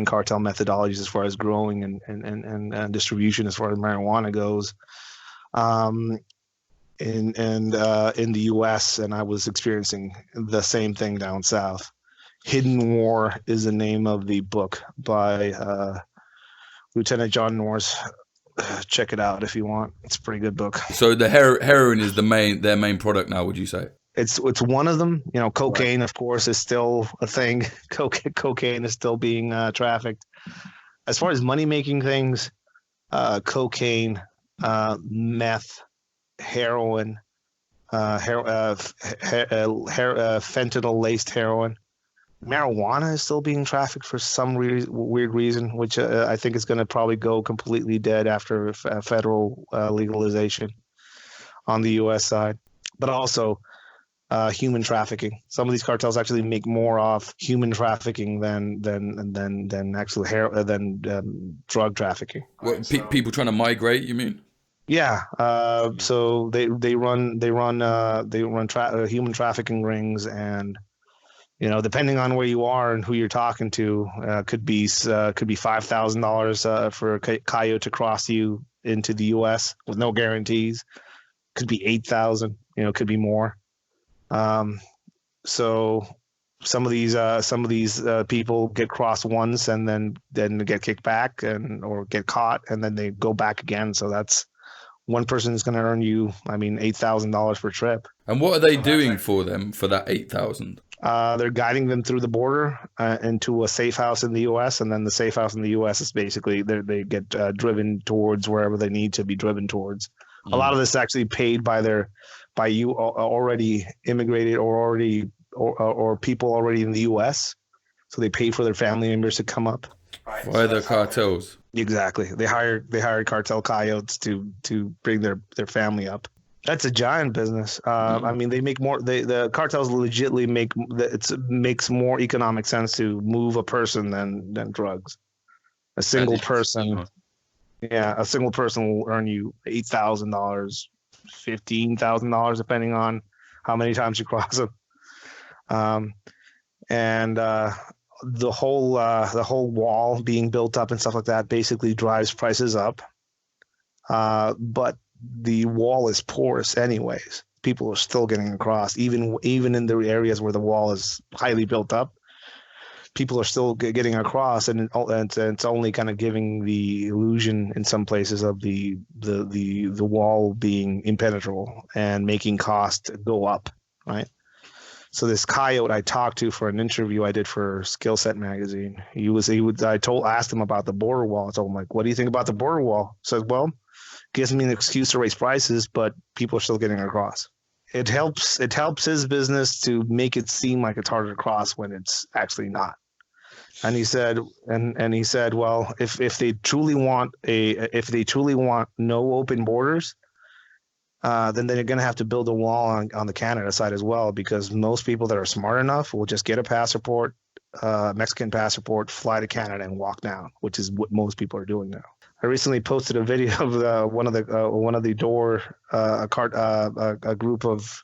[SPEAKER 2] cartel methodologies as far as growing and distribution as far as marijuana goes, in the U.S. And I was experiencing the same thing down south. Hidden War is the name of the book by Lieutenant John Norris. Check it out if you want. It's a pretty good book.
[SPEAKER 1] So the heroin is their main product now, would you say?
[SPEAKER 2] It's one of them. Cocaine, of course, is still a thing. Cocaine is still being trafficked. As far as money making things, cocaine, meth, heroin, fentanyl laced heroin. Marijuana is still being trafficked for some weird reason, which I think is going to probably go completely dead after federal legalization on the U.S. side. But also human trafficking. Some of these cartels actually make more off human trafficking than actually drug trafficking.
[SPEAKER 1] What, people trying to migrate? You mean?
[SPEAKER 2] Yeah. So they run human trafficking rings, and depending on where you are and who you're talking to, could be $5,000 for a coyote to cross you into the U.S. with no guarantees. Could be $8,000. Could be more. So some of these people get crossed once and then get kicked back or get caught, and then they go back again. So that's one person is going to earn you, $8,000 per trip.
[SPEAKER 1] And what are they doing for them for that $8,000?
[SPEAKER 2] They're guiding them through the border into a safe house in the U.S., and then the safe house in the U.S. is basically they get driven towards wherever they need to be driven towards. A lot of this is actually paid by you already immigrated or people already in the U.S. So they pay for their family members to come up.
[SPEAKER 1] Why the cartels?
[SPEAKER 2] Exactly. They hire cartel coyotes to bring their family up. That's a giant business. They make more. The cartels legitimately makes more economic sense to move a person than drugs. A single person will earn you $8,000, $15,000, depending on how many times you cross them. The whole wall being built up and stuff like that basically drives prices up. But the wall is porous anyways. People are still getting across, even in the areas where the wall is highly built up. People are still getting across, and it's only kind of giving the illusion in some places of the wall being impenetrable and making cost go up, right? So this coyote I talked to for an interview I did for Skill Set magazine, I asked him about the border wall. So I'm like, what do you think about the border wall? He said, well, gives me an excuse to raise prices, but people are still getting across. It helps his business to make it seem like it's harder to cross when it's actually not. And he said, well, if they truly want no open borders, then they're going to have to build a wall on the Canada side as well, because most people that are smart enough will just get a passport, Mexican passport, fly to Canada and walk down, which is what most people are doing now. I recently posted a video of one of the door a group of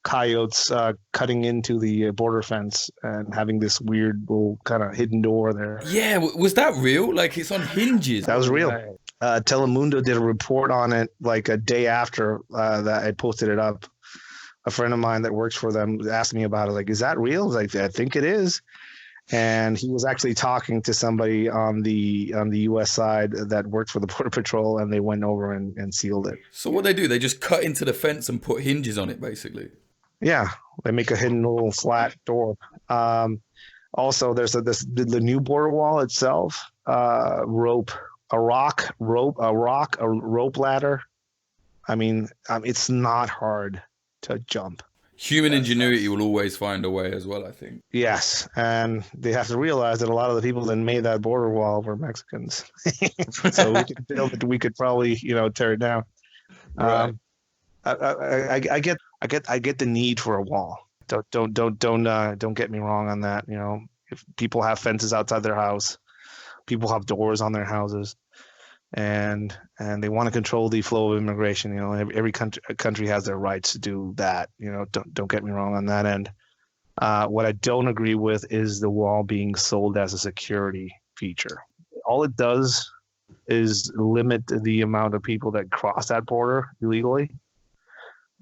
[SPEAKER 2] coyotes cutting into the border fence and having this weird little kind of hidden door there.
[SPEAKER 1] Yeah, was that real? Like, it's on hinges.
[SPEAKER 2] That was real. Telemundo did a report on it like a day after that I posted it up. A friend of mine that works for them asked me about it. Like, is that real? I was like, I think it is. And he was actually talking to somebody on the U.S. side that worked for the Border Patrol, and they went over and sealed it.
[SPEAKER 1] So what they do, they just cut into the fence and put hinges on it, basically.
[SPEAKER 2] Yeah, they make a hidden little flat door. Also, there's the new border wall itself. A rope ladder. I mean, it's not hard to jump.
[SPEAKER 1] Human ingenuity will always find a way as well, I think.
[SPEAKER 2] Yes, and they have to realize that a lot of the people that made that border wall were Mexicans, so we could feel that we could probably tear it down. Right. I get the need for a wall. Don't get me wrong on that. If people have fences outside their house, people have doors on their houses, and they want to control the flow of immigration. Every country has their rights to do that. Don't get me wrong on that end. What I don't agree with is the wall being sold as a security feature. All it does is limit the amount of people that cross that border illegally.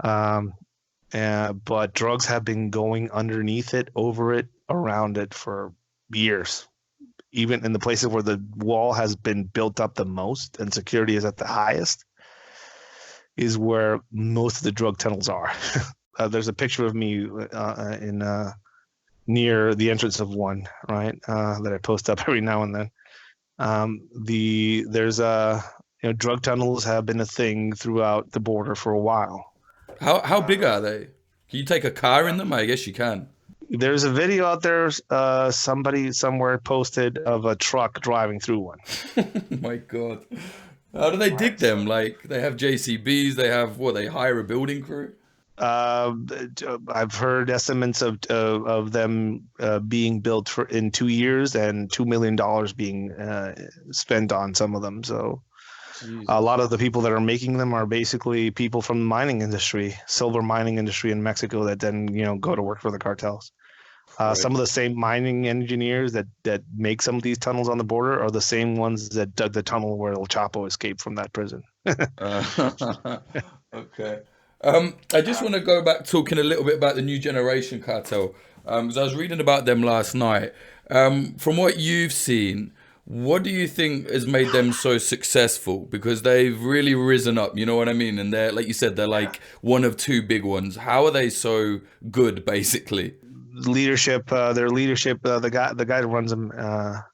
[SPEAKER 2] But drugs have been going underneath it, over it, around it for years. Even in the places where the wall has been built up the most and security is at the highest, is where most of the drug tunnels are. There's a picture of me in near the entrance of one, right, that I post up every now and then. Drug tunnels have been a thing throughout the border for a while.
[SPEAKER 1] How big are they? Can you take a car in them? I guess you can.
[SPEAKER 2] There's a video out there, somebody somewhere posted of a truck driving through one.
[SPEAKER 1] Oh my God. How do they dig them? Like, they have JCBs, they hire a building crew?
[SPEAKER 2] I've heard estimates of them being built in 2 years and $2 million being spent on some of them. So Jesus. A lot of the people that are making them are basically people from the mining industry, silver mining industry in Mexico, that then go to work for the cartels. Right. Some of the same mining engineers that make some of these tunnels on the border are the same ones that dug the tunnel where El Chapo escaped from that prison.
[SPEAKER 1] Okay. I just want to go back talking a little bit about the new generation cartel. Because I was reading about them last night. From what you've seen, what do you think has made them so successful? Because they've really risen up, you know what I mean? And they're, like you said, they're like one of two big ones. How are they so good, basically?
[SPEAKER 2] Leadership, their leadership, the guy that runs them,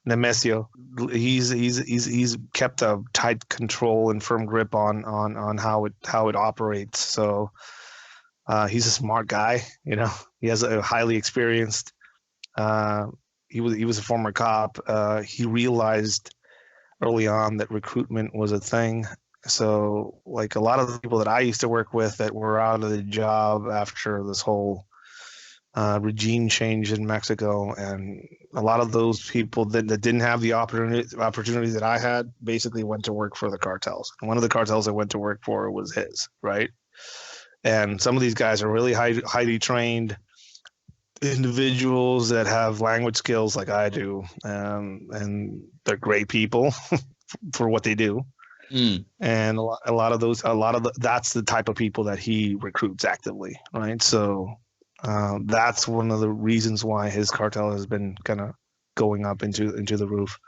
[SPEAKER 2] Nemesio, he's kept a tight control and firm grip on how it operates. So he's a smart guy, he has a highly experienced. He was a former cop. He realized early on that recruitment was a thing. So like a lot of the people that I used to work with that were out of the job after this whole regime change in Mexico, and a lot of those people that didn't have the opportunity that I had basically went to work for the cartels. And one of the cartels I went to work for was his, right? And some of these guys are really highly trained individuals that have language skills like I do, and they're great people for what they do. And that's the type of people that he recruits actively, right? So that's one of the reasons why his cartel has been kind of going up into the roof.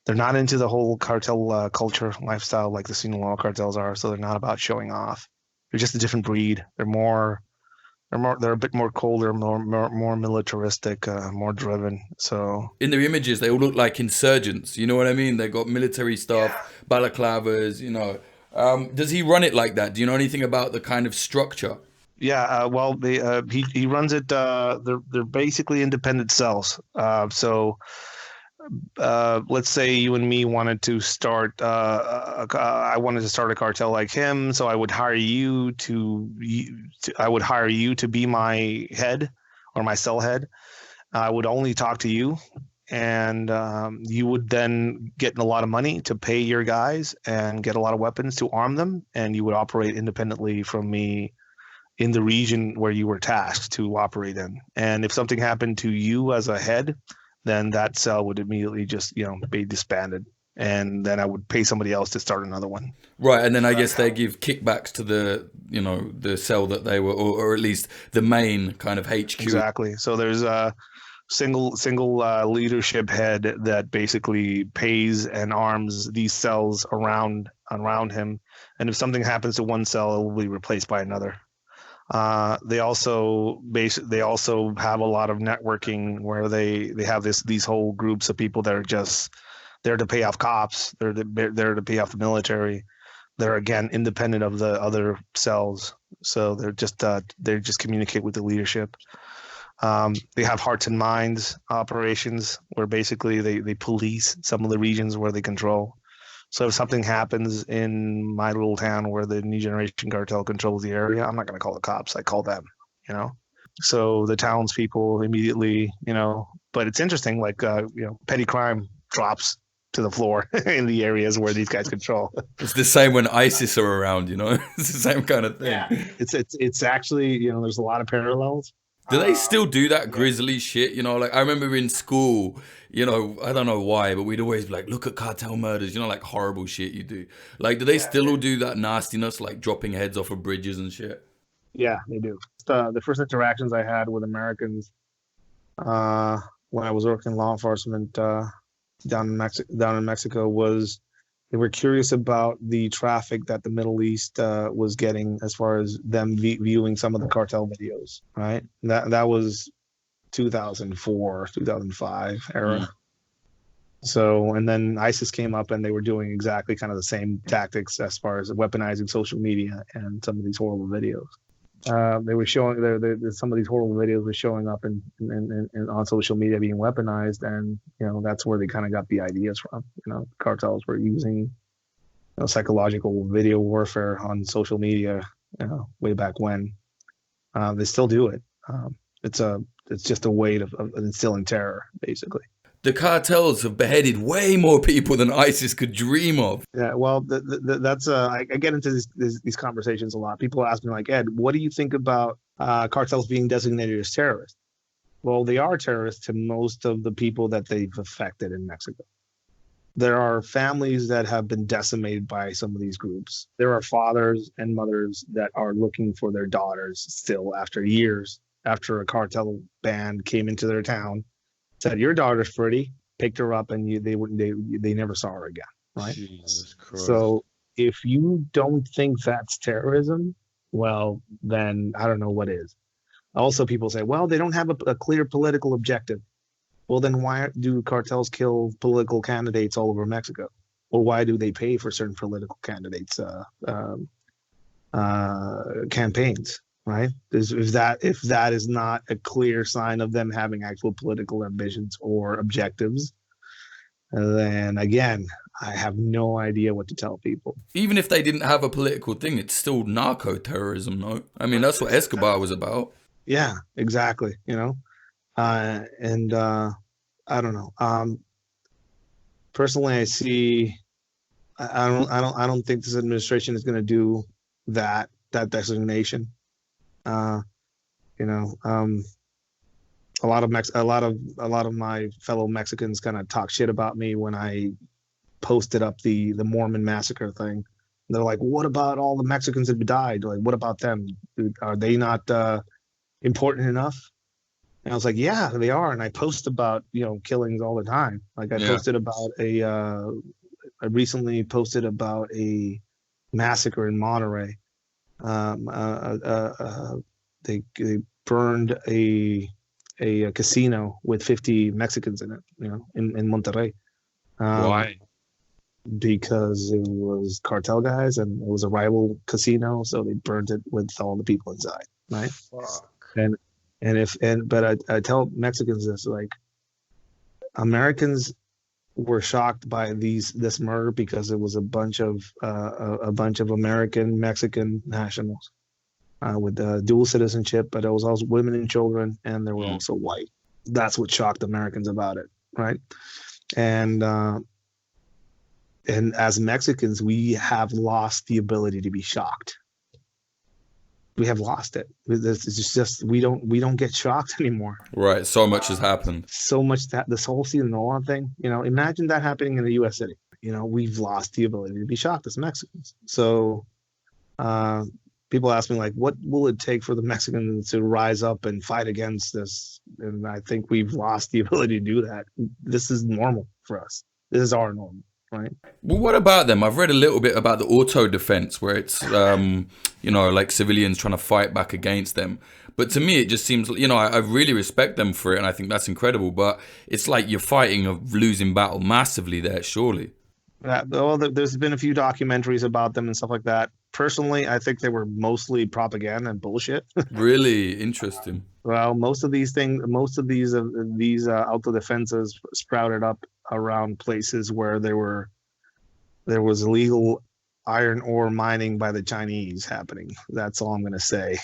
[SPEAKER 2] They're not into the whole cartel culture lifestyle like the Sinaloa cartels are, so they're not about showing off. They're just a different breed. They're a bit more colder, more militaristic, more driven. So
[SPEAKER 1] in their images, they all look like insurgents. You know what I mean? They got military stuff, balaclavas. Does he run it like that? Do you know anything about the kind of structure?
[SPEAKER 2] Yeah, he runs it. They're basically independent cells. So let's say you and me wanted to start. I wanted to start a cartel like him, so I would hire you to be my head or my cell head. I would only talk to you, and you would then get a lot of money to pay your guys and get a lot of weapons to arm them, and you would operate independently from me in the region where you were tasked to operate in. And if something happened to you as a head, then that cell would immediately just, be disbanded. And then I would pay somebody else to start another one.
[SPEAKER 1] Right. And then I guess they give kickbacks to the cell that they were, or at least the main kind of HQ.
[SPEAKER 2] Exactly. So there's single leadership head that basically pays and arms these cells around him, and if something happens to one cell, it will be replaced by another. They also have a lot of networking where they have these whole groups of people that are just there to pay off cops. They're there to pay off the military. They're again independent of the other cells, so they just communicate with the leadership. They have hearts and minds operations where basically they police some of the regions where they control. So if something happens in my little town where the New Generation cartel controls the area, I'm not going to call the cops. I call them, So the townspeople immediately, But it's interesting, like petty crime drops to the floor in the areas where these guys control.
[SPEAKER 1] It's the same when ISIS are around, It's the same kind of thing.
[SPEAKER 2] Yeah. It's actually, there's a lot of parallels.
[SPEAKER 1] Do they still do that grisly shit? Like I remember in school, I don't know why, but we'd always be like, look at cartel murders, like horrible shit you do. Like, do they still all do that nastiness, like dropping heads off of bridges and shit?
[SPEAKER 2] Yeah, they do. The first interactions I had with Americans when I was working in law enforcement down in Mexico was they were curious about the traffic that the Middle East was getting as far as them viewing some of the cartel videos, right? That was 2004, 2005 era. Mm. So, and then ISIS came up and they were doing exactly kind of the same tactics as far as weaponizing social media and some of these horrible videos. They were showing some of these horrible videos were showing up in on social media being weaponized, and that's where they kind of got the ideas from. Cartels were using psychological video warfare on social media way back when. They still do it. It's just a way of instilling terror, basically.
[SPEAKER 1] The cartels have beheaded way more people than ISIS could dream of.
[SPEAKER 2] Yeah, well, that's I get into these conversations a lot. People ask me like, Ed, what do you think about cartels being designated as terrorists? Well, they are terrorists to most of the people that they've affected in Mexico. There are families that have been decimated by some of these groups. There are fathers and mothers that are looking for their daughters still after years, after a cartel band came into their town, said, your daughter's pretty, picked her up, and they never saw her again, right?
[SPEAKER 1] Jesus Christ.
[SPEAKER 2] So if you don't think that's terrorism, well, then I don't know what is. Also, people say, well, they don't have a clear political objective. Well, then why do cartels kill political candidates all over Mexico? Or why do they pay for certain political candidates' campaigns? Right? If that is not a clear sign of them having actual political ambitions or objectives, then again, I have no idea what to tell people.
[SPEAKER 1] Even if they didn't have a political thing, it's still narco-terrorism, no? I mean, that's what Escobar was about.
[SPEAKER 2] Yeah, exactly. I don't know. Personally, I see. I don't think this administration is going to do that designation. A lot of my fellow Mexicans kind of talk shit about me when I posted up the Mormon massacre thing. And they're like, "What about all the Mexicans that died? Like, what about them? Are they not important enough?" And I was like, "Yeah, they are." And I post about killings all the time. Like I posted about I recently posted about a massacre in Monterey. They burned a casino with 50 Mexicans in it, in Monterrey.
[SPEAKER 1] Why?
[SPEAKER 2] Because it was cartel guys and it was a rival casino, so they burned it with all the people inside, right?
[SPEAKER 1] Fuck.
[SPEAKER 2] But I tell Mexicans this, like, Americans were shocked by this murder because it was a bunch of American Mexican nationals with dual citizenship, but it was also women and children, and they were also white. That's what shocked Americans about it, right? And as Mexicans, we have lost the ability to be shocked. We have lost it. It's just we don't get shocked anymore.
[SPEAKER 1] Right. So much has happened.
[SPEAKER 2] So much that this whole Sinaloa thing. Imagine that happening in the U.S. city. We've lost the ability to be shocked as Mexicans. So, people ask me like, what will it take for the Mexicans to rise up and fight against this? And I think we've lost the ability to do that. This is normal for us. This is our normal, right?
[SPEAKER 1] Well, what about them? I've read a little bit about the auto defense where it's, like civilians trying to fight back against them. But to me, it just seems, I really respect them for it, and I think that's incredible. But it's like you're fighting a losing battle massively there, surely.
[SPEAKER 2] Well, there's been a few documentaries about them and stuff like that. Personally, I think they were mostly propaganda and bullshit.
[SPEAKER 1] Really interesting.
[SPEAKER 2] Well, most of these auto defenses sprouted up around places where there was illegal iron ore mining by the Chinese happening. That's all I'm going to say.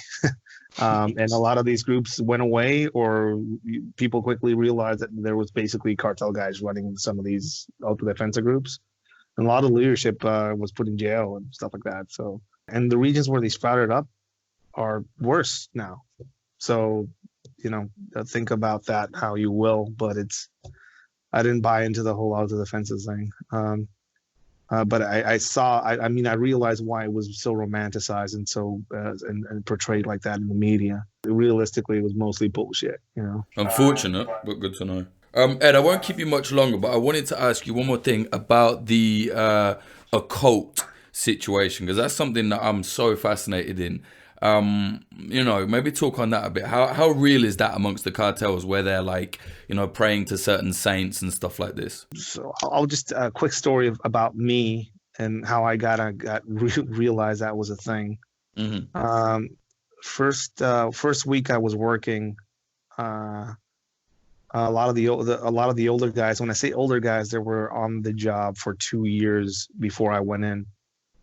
[SPEAKER 2] And a lot of these groups went away, or people quickly realized that there was basically cartel guys running some of these auto defensive groups. And a lot of leadership was put in jail and stuff like that. So, and the regions where they sprouted up are worse now. So, think about that how you will, but I didn't buy into the whole auto defenses thing. But I realized why it was so romanticized and so and portrayed like that in the media. Realistically, it was mostly bullshit,
[SPEAKER 1] Unfortunate, but good to know. Ed, I won't keep you much longer, but I wanted to ask you one more thing about the occult situation, because that's something that I'm so fascinated in. Maybe talk on that a bit. How real is that amongst the cartels, where they're like, praying to certain saints and stuff like this?
[SPEAKER 2] So I'll just a quick story about me and how I realized that was a thing. Mm-hmm. First week I was working. A lot of the older guys. When I say older guys, they were on the job for 2 years before I went in.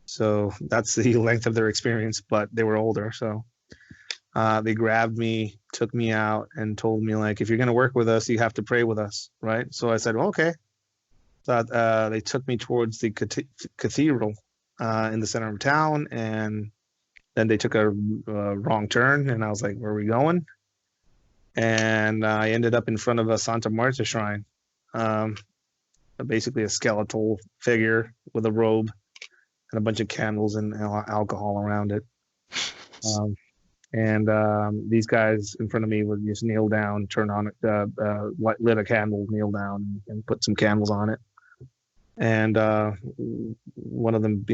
[SPEAKER 2] So that's the length of their experience, but they were older. So they grabbed me, took me out, and told me, like, if you're going to work with us, you have to pray with us, right? So I said, well, okay. So they took me towards the cathedral in the center of town, and then they took a wrong turn, and I was like, where are we going? And I ended up in front of a Santa Marta shrine, basically a skeletal figure with a robe and a bunch of candles and alcohol around it. These guys in front of me would just kneel down, turn on it, lit a candle, kneel down, and put some candles on it. And one of them,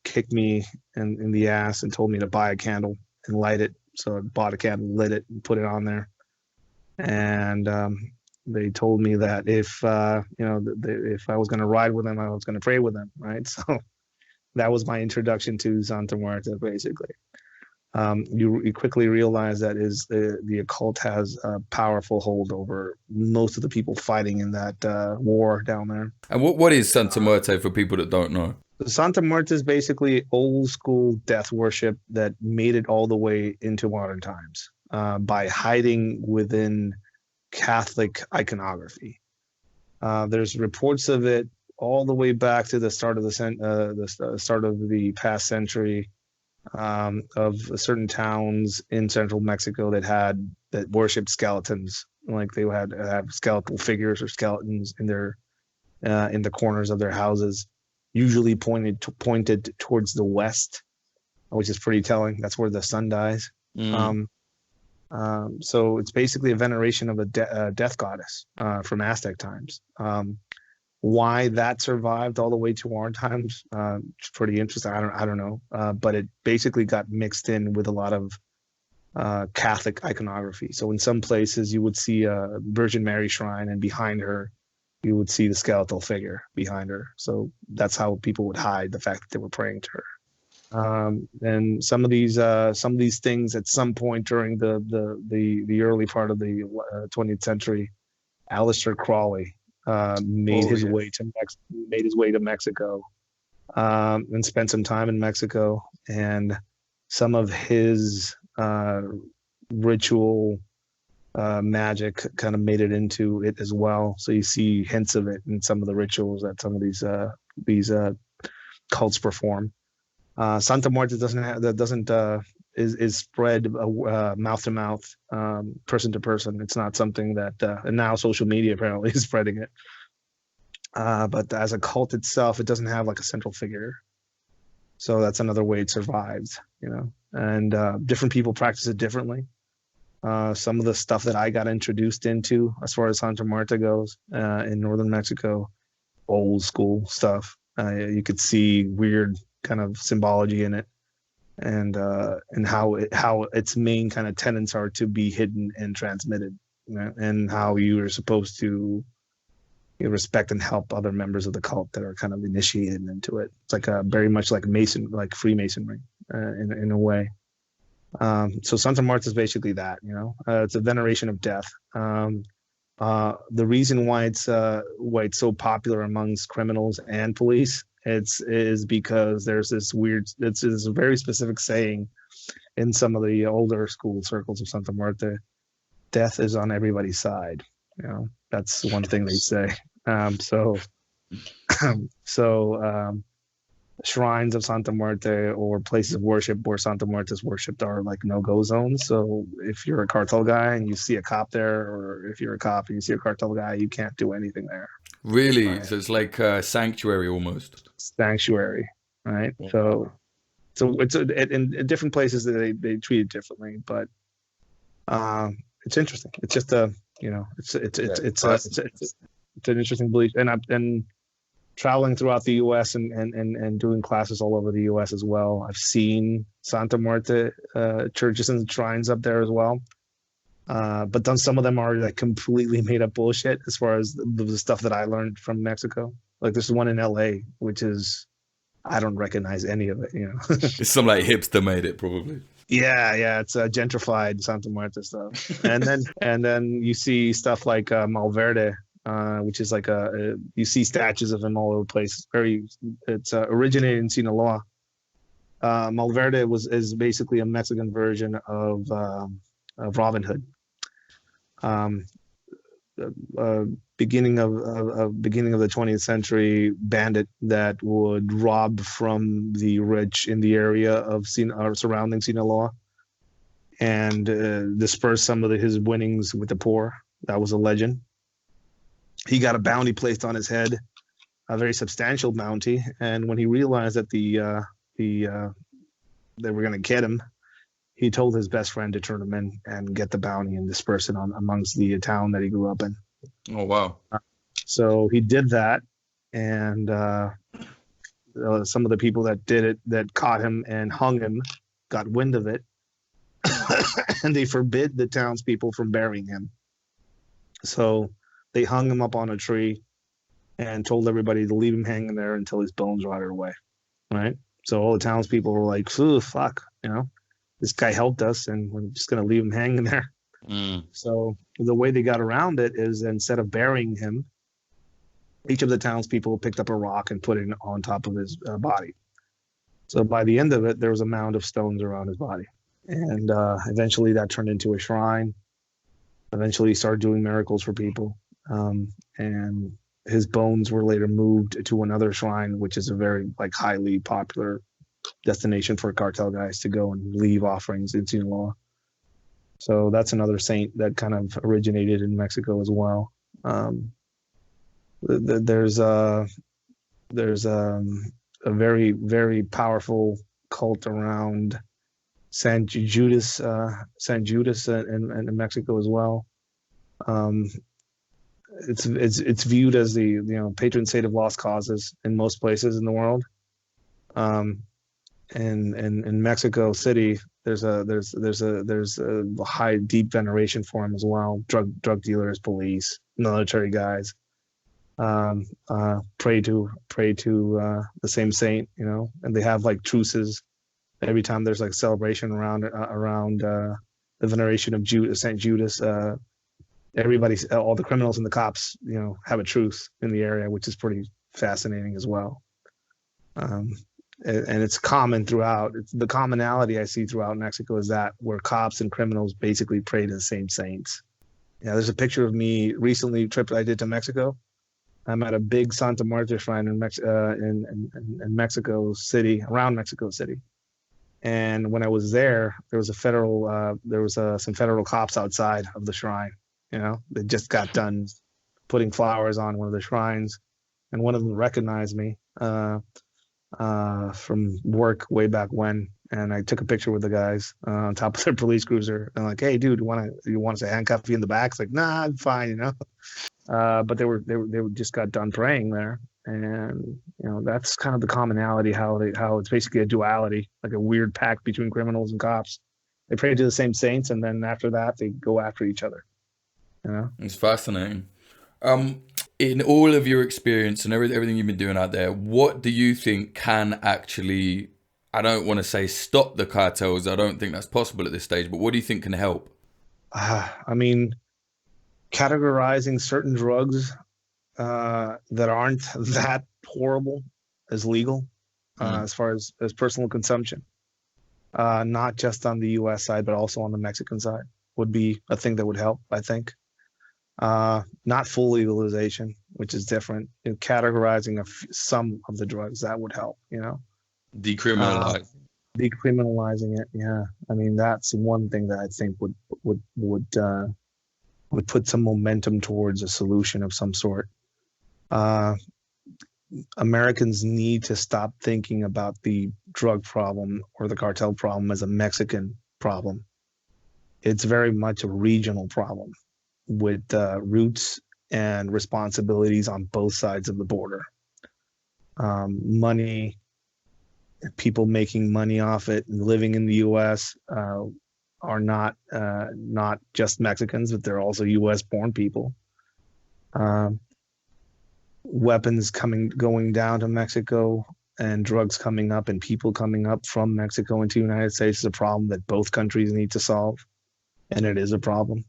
[SPEAKER 2] kicked me in the ass and told me to buy a candle and light it. So I bought a candle, lit it, and put it on there. And they told me that if I was going to ride with them, I was going to pray with them, right? So that was my introduction to Santa Marta, basically. You quickly realize that the occult has a powerful hold over most of the people fighting in that war down there.
[SPEAKER 1] And what is Santa Marta for people that don't know?
[SPEAKER 2] Santa Marta is basically old school death worship that made it all the way into modern times by hiding within Catholic iconography. There's reports of it all the way back to the start of the start of the past century. Of certain towns in central Mexico that worshipped skeletons, like they had have skeletal figures or skeletons in the corners of their houses, usually pointed towards the west, which is pretty telling. That's where the sun dies. So it's basically a veneration of a death goddess from Aztec times. Why that survived all the way to our times, it's pretty interesting. I don't know, but it basically got mixed in with a lot of Catholic iconography. So in some places you would see a Virgin Mary shrine, and behind her you would see the skeletal figure behind her. So that's how people would hide the fact that they were praying to her. And some of these things at some point during the early part of the 20th century, Aleister Crowley made his way to Mexico, and spent some time in Mexico, and some of his ritual magic kind of made it into it as well. So you see hints of it in some of the rituals that some of these cults perform. Santa Marta is spread mouth to mouth, person to person. It's not something that and now social media apparently is spreading it. But as a cult itself, it doesn't have like a central figure. So that's another way it survived, and different people practice it differently. Some of the stuff that I got introduced into as far as Santa Marta goes in northern Mexico, old school stuff. You could see weird kind of symbology in it, and how its main kind of tenets are to be hidden and transmitted, and how you are supposed to respect and help other members of the cult that are kind of initiated into it. It's like very much like Freemasonry in a way. So Santa Marta is basically that, it's a veneration of death. The reason why it's so popular amongst criminals and police is because there's this very specific saying in some of the older school circles of Santa Marta: death is on everybody's side. That's one thing they say. Shrines of Santa Marta or places of worship where Santa Marta is worshipped are like no-go zones. So if you're a cartel guy and you see a cop there, or if you're a cop and you see a cartel guy, you can't do anything there.
[SPEAKER 1] Really? Right. So it's like a sanctuary almost.
[SPEAKER 2] Sanctuary, right? Yeah. So it's in different places that they treat it differently, but it's interesting. It's just it's an interesting belief, and traveling throughout the U.S. and doing classes all over the U.S. as well. I've seen Santa Marta churches and shrines up there as well. But then some of them are like completely made up bullshit as far as the stuff that I learned from Mexico. Like there's one in L.A., which is, I don't recognize any of it,
[SPEAKER 1] It's some like hipster made it probably.
[SPEAKER 2] Yeah, it's gentrified Santa Marta stuff. And then you see stuff like Malverde, which is like you see statues of him all over the place. It's originated in Sinaloa. Malverde is basically a Mexican version of Robin Hood. Beginning of the 20th century bandit that would rob from the rich in the area of surrounding Sinaloa and disperse some of his winnings with the poor. That was a legend. He got a bounty placed on his head, a very substantial bounty, and when he realized that they were going to get him, he told his best friend to turn him in and get the bounty and disperse it amongst the town that he grew up in.
[SPEAKER 1] Oh, wow.
[SPEAKER 2] So he did that, and some of the people that did it, that caught him and hung him, got wind of it, and they forbid the townspeople from burying him. So they hung him up on a tree and told everybody to leave him hanging there until his bones rotted away, right? So all the townspeople were like, fuck, this guy helped us, and we're just going to leave him hanging there. So the way they got around it is, instead of burying him, each of the townspeople picked up a rock and put it on top of his body. So by the end of it, there was a mound of stones around his body. And eventually that turned into a shrine. Eventually he started doing miracles for people. And his bones were later moved to another shrine, which is a very highly popular destination for cartel guys to go and leave offerings in Sinaloa. So that's another saint that kind of originated in Mexico as well. There's a very, very powerful cult around San Judas in Mexico as well. It's viewed as the patron saint of lost causes in most places in the world. And in Mexico City, there's a high, deep veneration for him as well. Drug dealers, police, military guys pray to the same saint, and they have truces every time there's celebration around the veneration of Saint Judas. All the criminals and the cops, have a truce in the area, which is pretty fascinating as well. And it's common throughout. The commonality I see throughout Mexico is that where cops and criminals basically pray to the same saints. Yeah, there's a picture of me recently, trip I did to Mexico. I'm at a big Santa Marta shrine in Mexico City, around Mexico City. And when I was there, there was some federal cops outside of the shrine. They just got done putting flowers on one of the shrines, and one of them recognized me. from work way back when, and I took a picture with the guys on top of their police cruiser. And like, hey, dude, you want us to handcuff you in the back? It's like, nah, I'm fine, you know. But they just got done praying there, and that's kind of the commonality how it's basically a duality, like a weird pact between criminals and cops. They pray to the same saints, and then after that, they go after each other. You know,
[SPEAKER 1] It's fascinating. In all of your experience and everything you've been doing out there, what do you think can actually, I don't want to say stop the cartels, I don't think that's possible at this stage, but what do you think can help?
[SPEAKER 2] I mean, categorizing certain drugs that aren't that horrible as legal, as far as personal consumption, not just on the U.S. side, but also on the Mexican side, would be a thing that would help, I think. Not full legalization, which is different. Categorizing some of the drugs, that would help,
[SPEAKER 1] Decriminalize.
[SPEAKER 2] Decriminalizing it. Yeah. I mean, that's one thing that I think would put some momentum towards a solution of some sort. Americans need to stop thinking about the drug problem or the cartel problem as a Mexican problem. It's very much a regional problem with roots and responsibilities on both sides of the border. Money, people making money off it and living in the U.S. Are not just Mexicans, but they're also U.S. born people. Weapons going down to Mexico and drugs coming up and people coming up from Mexico into the United States is a problem that both countries need to solve. And it is a problem,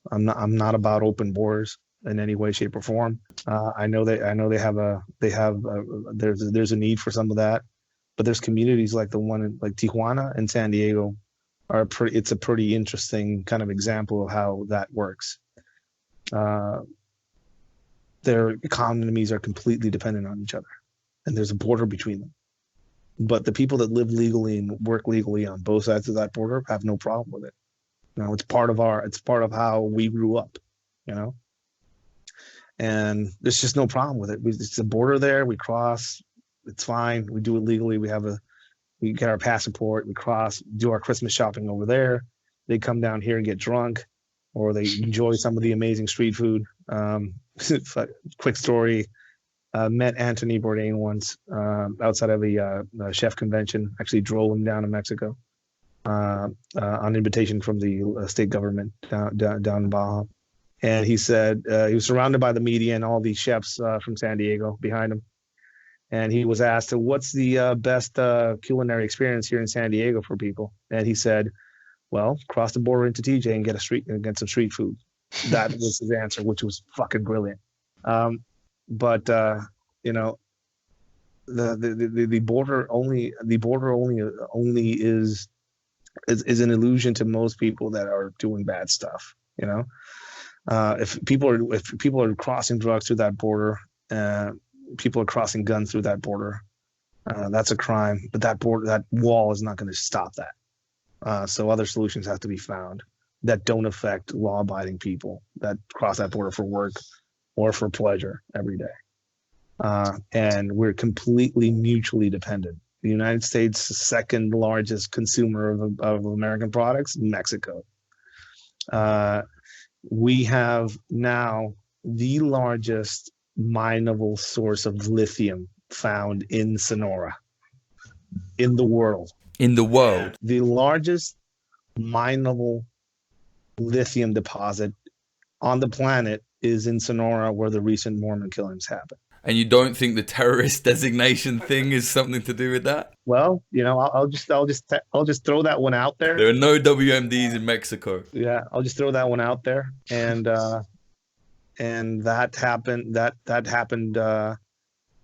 [SPEAKER 2] I'm not about open borders in any way, shape, or form. I know there's a need for some of that, but there's communities like the one in like Tijuana and San Diego it's a pretty interesting kind of example of how that works. Their economies are completely dependent on each other, and there's a border between them. But the people that live legally and work legally on both sides of that border have no problem with it. It's part of how we grew up, and there's just no problem with it. It's a border there. We cross. It's fine. We do it legally. We get our passport. We cross, do our Christmas shopping over there. They come down here and get drunk, or they enjoy some of the amazing street food. Quick story. Met Anthony Bourdain once outside of a chef convention. Actually drove him down to Mexico. On invitation from the state government down in Baja. And he said he was surrounded by the media and all these chefs from San Diego behind him. And he was asked, what's the best culinary experience here in San Diego for people? And he said, well, cross the border into TJ and get some street food. That was his answer, which was fucking brilliant. The border only is an illusion to most people that are doing bad stuff. If people are crossing drugs through that border, people are crossing guns through that border, that's a crime. But that wall is not going to stop that. So other solutions have to be found that don't affect law-abiding people that cross that border for work or for pleasure every day. And we're completely mutually dependent. The United States' second largest consumer of American products, Mexico. We have now the largest mineable source of lithium found in Sonora in the world.
[SPEAKER 1] In the world?
[SPEAKER 2] The largest mineable lithium deposit on the planet is in Sonora, where the recent Mormon killings happened.
[SPEAKER 1] And you don't think the terrorist designation thing is something to do with that?
[SPEAKER 2] Well, I'll just throw that one out there.
[SPEAKER 1] There are no WMDs in Mexico.
[SPEAKER 2] Yeah, I'll just throw that one out there, and that happened. That happened.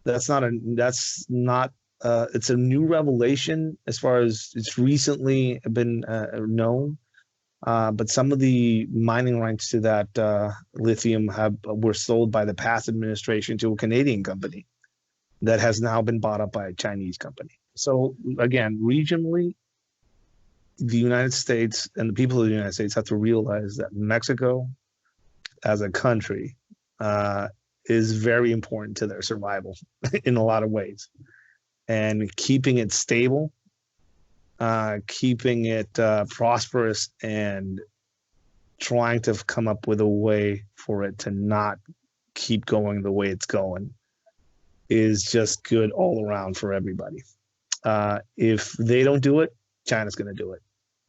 [SPEAKER 2] That's not. It's a new revelation as far as it's recently been known. But some of the mining rights to that lithium were sold by the past administration to a Canadian company that has now been bought up by a Chinese company. So again, regionally, the United States and the people of the United States have to realize that Mexico as a country is very important to their survival in a lot of ways. and keeping it stable, keeping it prosperous, and trying to come up with a way for it to not keep going the way it's going is just good all around for everybody. If they don't do it, China's going to do it.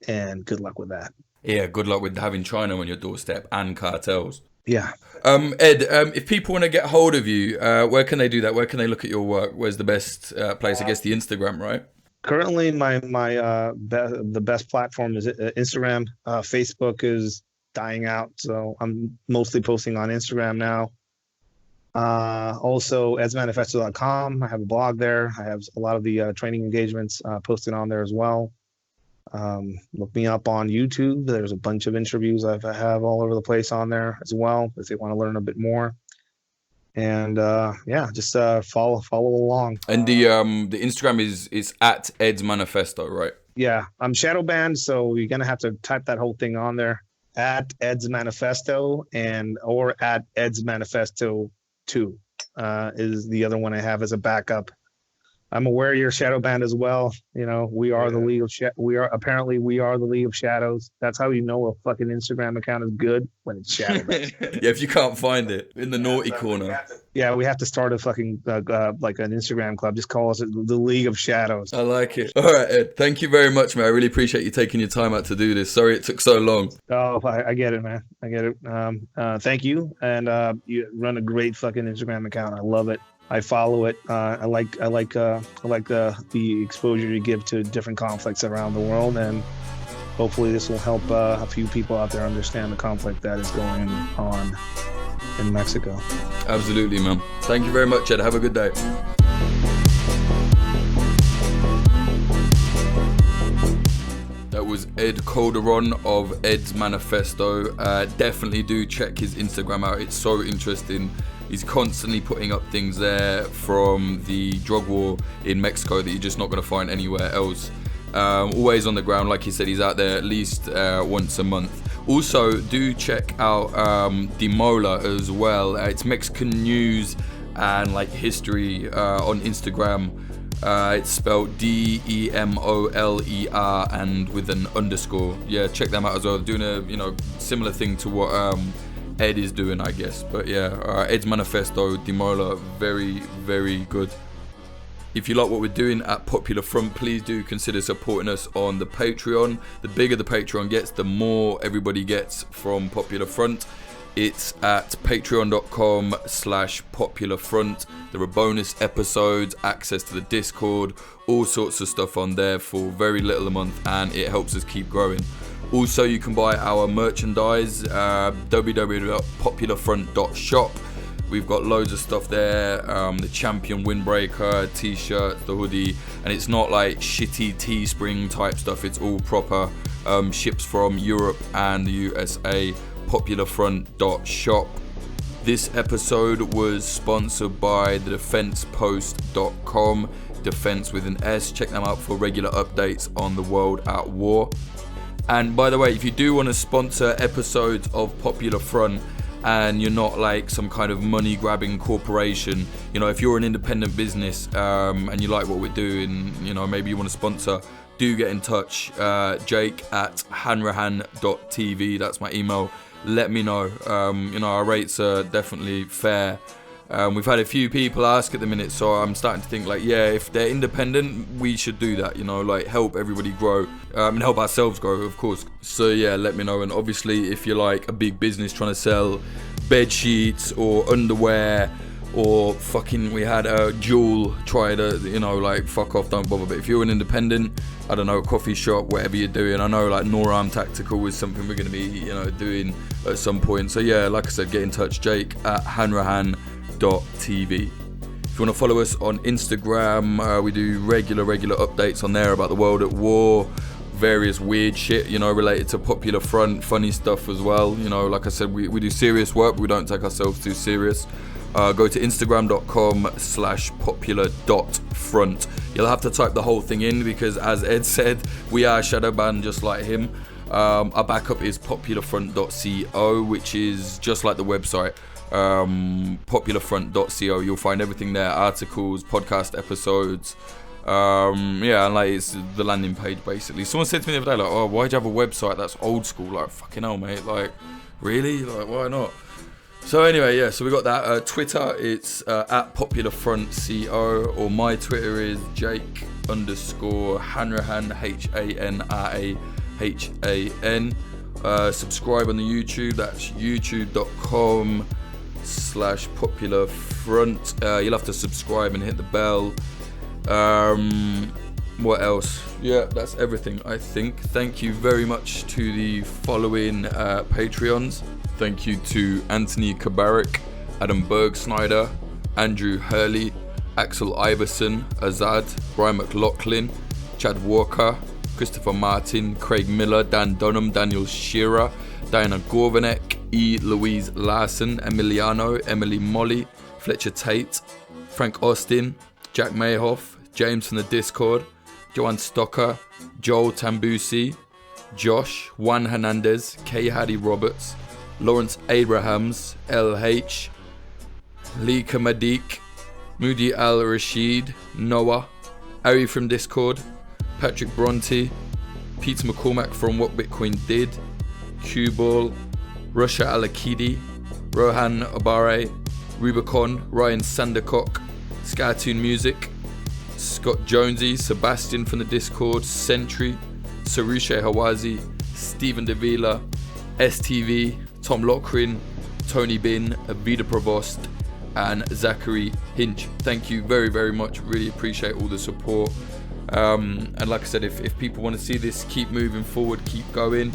[SPEAKER 2] And good luck with that.
[SPEAKER 1] Yeah, good luck with having China on your doorstep and cartels.
[SPEAKER 2] Yeah.
[SPEAKER 1] Ed, if people want to get hold of you, where can they do that? Where can they look at your work? Where's the best place? I guess the Instagram, right?
[SPEAKER 2] Currently, the best platform is Instagram. Facebook is dying out, so I'm mostly posting on Instagram now. Also, edsmanifesto.com. I have a blog there. I have a lot of the training engagements posted on there as well. Look me up on YouTube. There's a bunch of interviews I have all over the place on there as well if they want to learn a bit more. And just follow along.
[SPEAKER 1] And the Instagram is at Ed's Manifesto, right?
[SPEAKER 2] Yeah, I'm shadow banned, so you're gonna have to type that whole thing on there at Ed's Manifesto or at Ed's Manifesto 2 is the other one I have as a backup. I'm aware you're shadow banned as well. You know, we are the League of we are the League of Shadows. That's how you know a fucking Instagram account is good, when it's shadow banned.
[SPEAKER 1] Yeah, if you can't find it in the naughty corner.
[SPEAKER 2] We have to start a fucking like an Instagram club. Just call us the League of Shadows.
[SPEAKER 1] I like it. All right, Ed. Thank you very much, man. I really appreciate you taking your time out to do this. Sorry it took so long.
[SPEAKER 2] Oh, I get it, man. I get it. Thank you, and you run a great fucking Instagram account. I love it. I follow it. I like the exposure you give to different conflicts around the world, and hopefully this will help a few people out there understand the conflict that is going on in Mexico.
[SPEAKER 1] Absolutely, man. Thank you very much, Ed. Have a good day. That was Ed Calderon of Ed's Manifesto. Definitely do check his Instagram out. It's so interesting. He's constantly putting up things there from the drug war in Mexico that you're just not going to find anywhere else. Always on the ground, like he said, he's out there at least once a month. Also, do check out Demola as well. It's Mexican news and like history on Instagram. It's spelled Demoler and with an underscore. Yeah, check them out as well. Doing a similar thing to what Ed is doing, I guess. But yeah, Ed's Manifesto, Demola, very, very good. If you like what we're doing at Popular Front, please do consider supporting us on the Patreon. The bigger the Patreon gets, the more everybody gets from Popular Front. It's at patreon.com/popularfront. There are bonus episodes, access to the Discord, all sorts of stuff on there for very little a month, and it helps us keep growing. Also, you can buy our merchandise, www.popularfront.shop. We've got loads of stuff there, the Champion Windbreaker, t-shirts, the hoodie, and it's not like shitty Teespring type stuff. It's all proper, ships from Europe and the USA, popularfront.shop. This episode was sponsored by thedefensepost.com, defense with an S. Check them out for regular updates on the world at war. And by the way, if you do want to sponsor episodes of Popular Front and you're not like some kind of money grabbing corporation, if you're an independent business and you like what we're doing, maybe you want to sponsor, do get in touch. Jake at hanrahan.tv, that's my email. Let me know. Our rates are definitely fair. We've had a few people ask at the minute, so I'm starting to think if they're independent, we should do that, help everybody grow and help ourselves grow, of course. So yeah, let me know. And obviously, if you're like a big business trying to sell bed sheets or underwear, or we had a Jewel try to, fuck off, don't bother. But if you're an independent, I don't know, coffee shop, whatever you're doing, I know like Norarm Tactical is something we're going to be, doing at some point. So yeah, like I said, get in touch, Jake at hanrahan.tv. If you want to follow us on Instagram, we do regular updates on there about the world at war, various weird shit, related to Popular Front, funny stuff as well. Like I said, we do serious work, but we don't take ourselves too serious. Go to instagram.com/popular.front. You'll have to type the whole thing in because, as Ed said, we are shadow banned just like him. Our backup is popularfront.co, which is just like the website. Popularfront.co. You'll find everything there, articles, podcast episodes, Yeah, and like it's the landing page basically. Someone said to me the other day, like, oh, why'd you have a website that's old school? Like, fucking hell, mate. Like, really? Like, why not? So anyway, yeah, so we got that. Twitter, it's at Popular Front CO, or my Twitter is Jake_Hanrahan, HANRAHAN. Subscribe on the YouTube, that's youtube.com/Popular Front. You'll have to subscribe and hit the bell. What else? Yeah, that's everything, I think. Thank you very much to the following Patreons. Thank you to Anthony Kabarik, Adam Bergsnyder, Andrew Hurley, Axel Iverson, Azad, Brian McLaughlin, Chad Walker, Christopher Martin, Craig Miller, Dan Dunham, Daniel Shearer, Diana Gorvanek, E. Louise Larson, Emiliano, Emily Molly, Fletcher Tate, Frank Austin, Jack Mayhoff, James from the Discord, Joanne Stocker, Joel Tambusi, Josh, Juan Hernandez, K. Haddy Roberts, Lawrence Abrahams, LH, Lika Madik, Moody Al Rashid, Noah, Ari from Discord, Patrick Bronte, Peter McCormack from What Bitcoin Did, Q-Ball, Russia Alakidi, Rohan Abare, Rubicon, Ryan Sandercock, Skytoon Music, Scott Jonesy, Sebastian from the Discord, Sentry, Sarushe Hawazi, Stephen Davila, STV, Tom Lochrin, Tony Bin, Abida Provost, and Zachary Hinch. Thank you very, very much. Really appreciate all the support. And like I said, if people want to see this keep moving forward, keep going,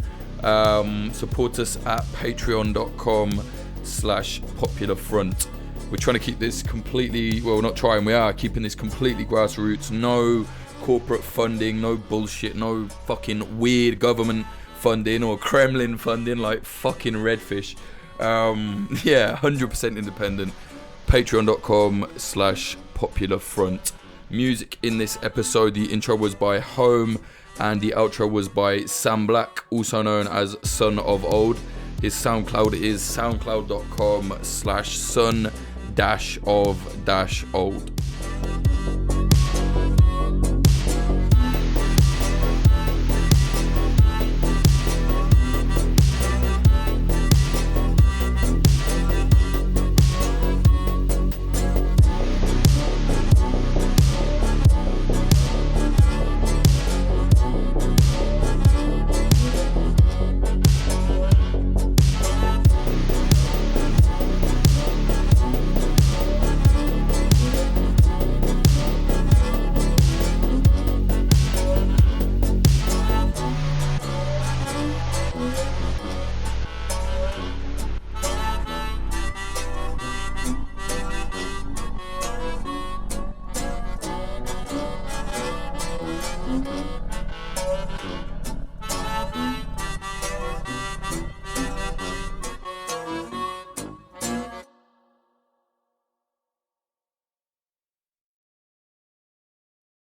[SPEAKER 1] support us at patreon.com/Popular Front. We're trying to keep this completely, well, not trying, we are keeping this completely grassroots. No corporate funding, no bullshit, no fucking weird government funding or Kremlin funding like fucking Redfish. Yeah, 100% independent. Patreon.com/Popular Front. Music in this episode, the intro was by Home and the outro was by Sam Black, also known as Son of Old. His SoundCloud is soundcloud.com/son-of-old.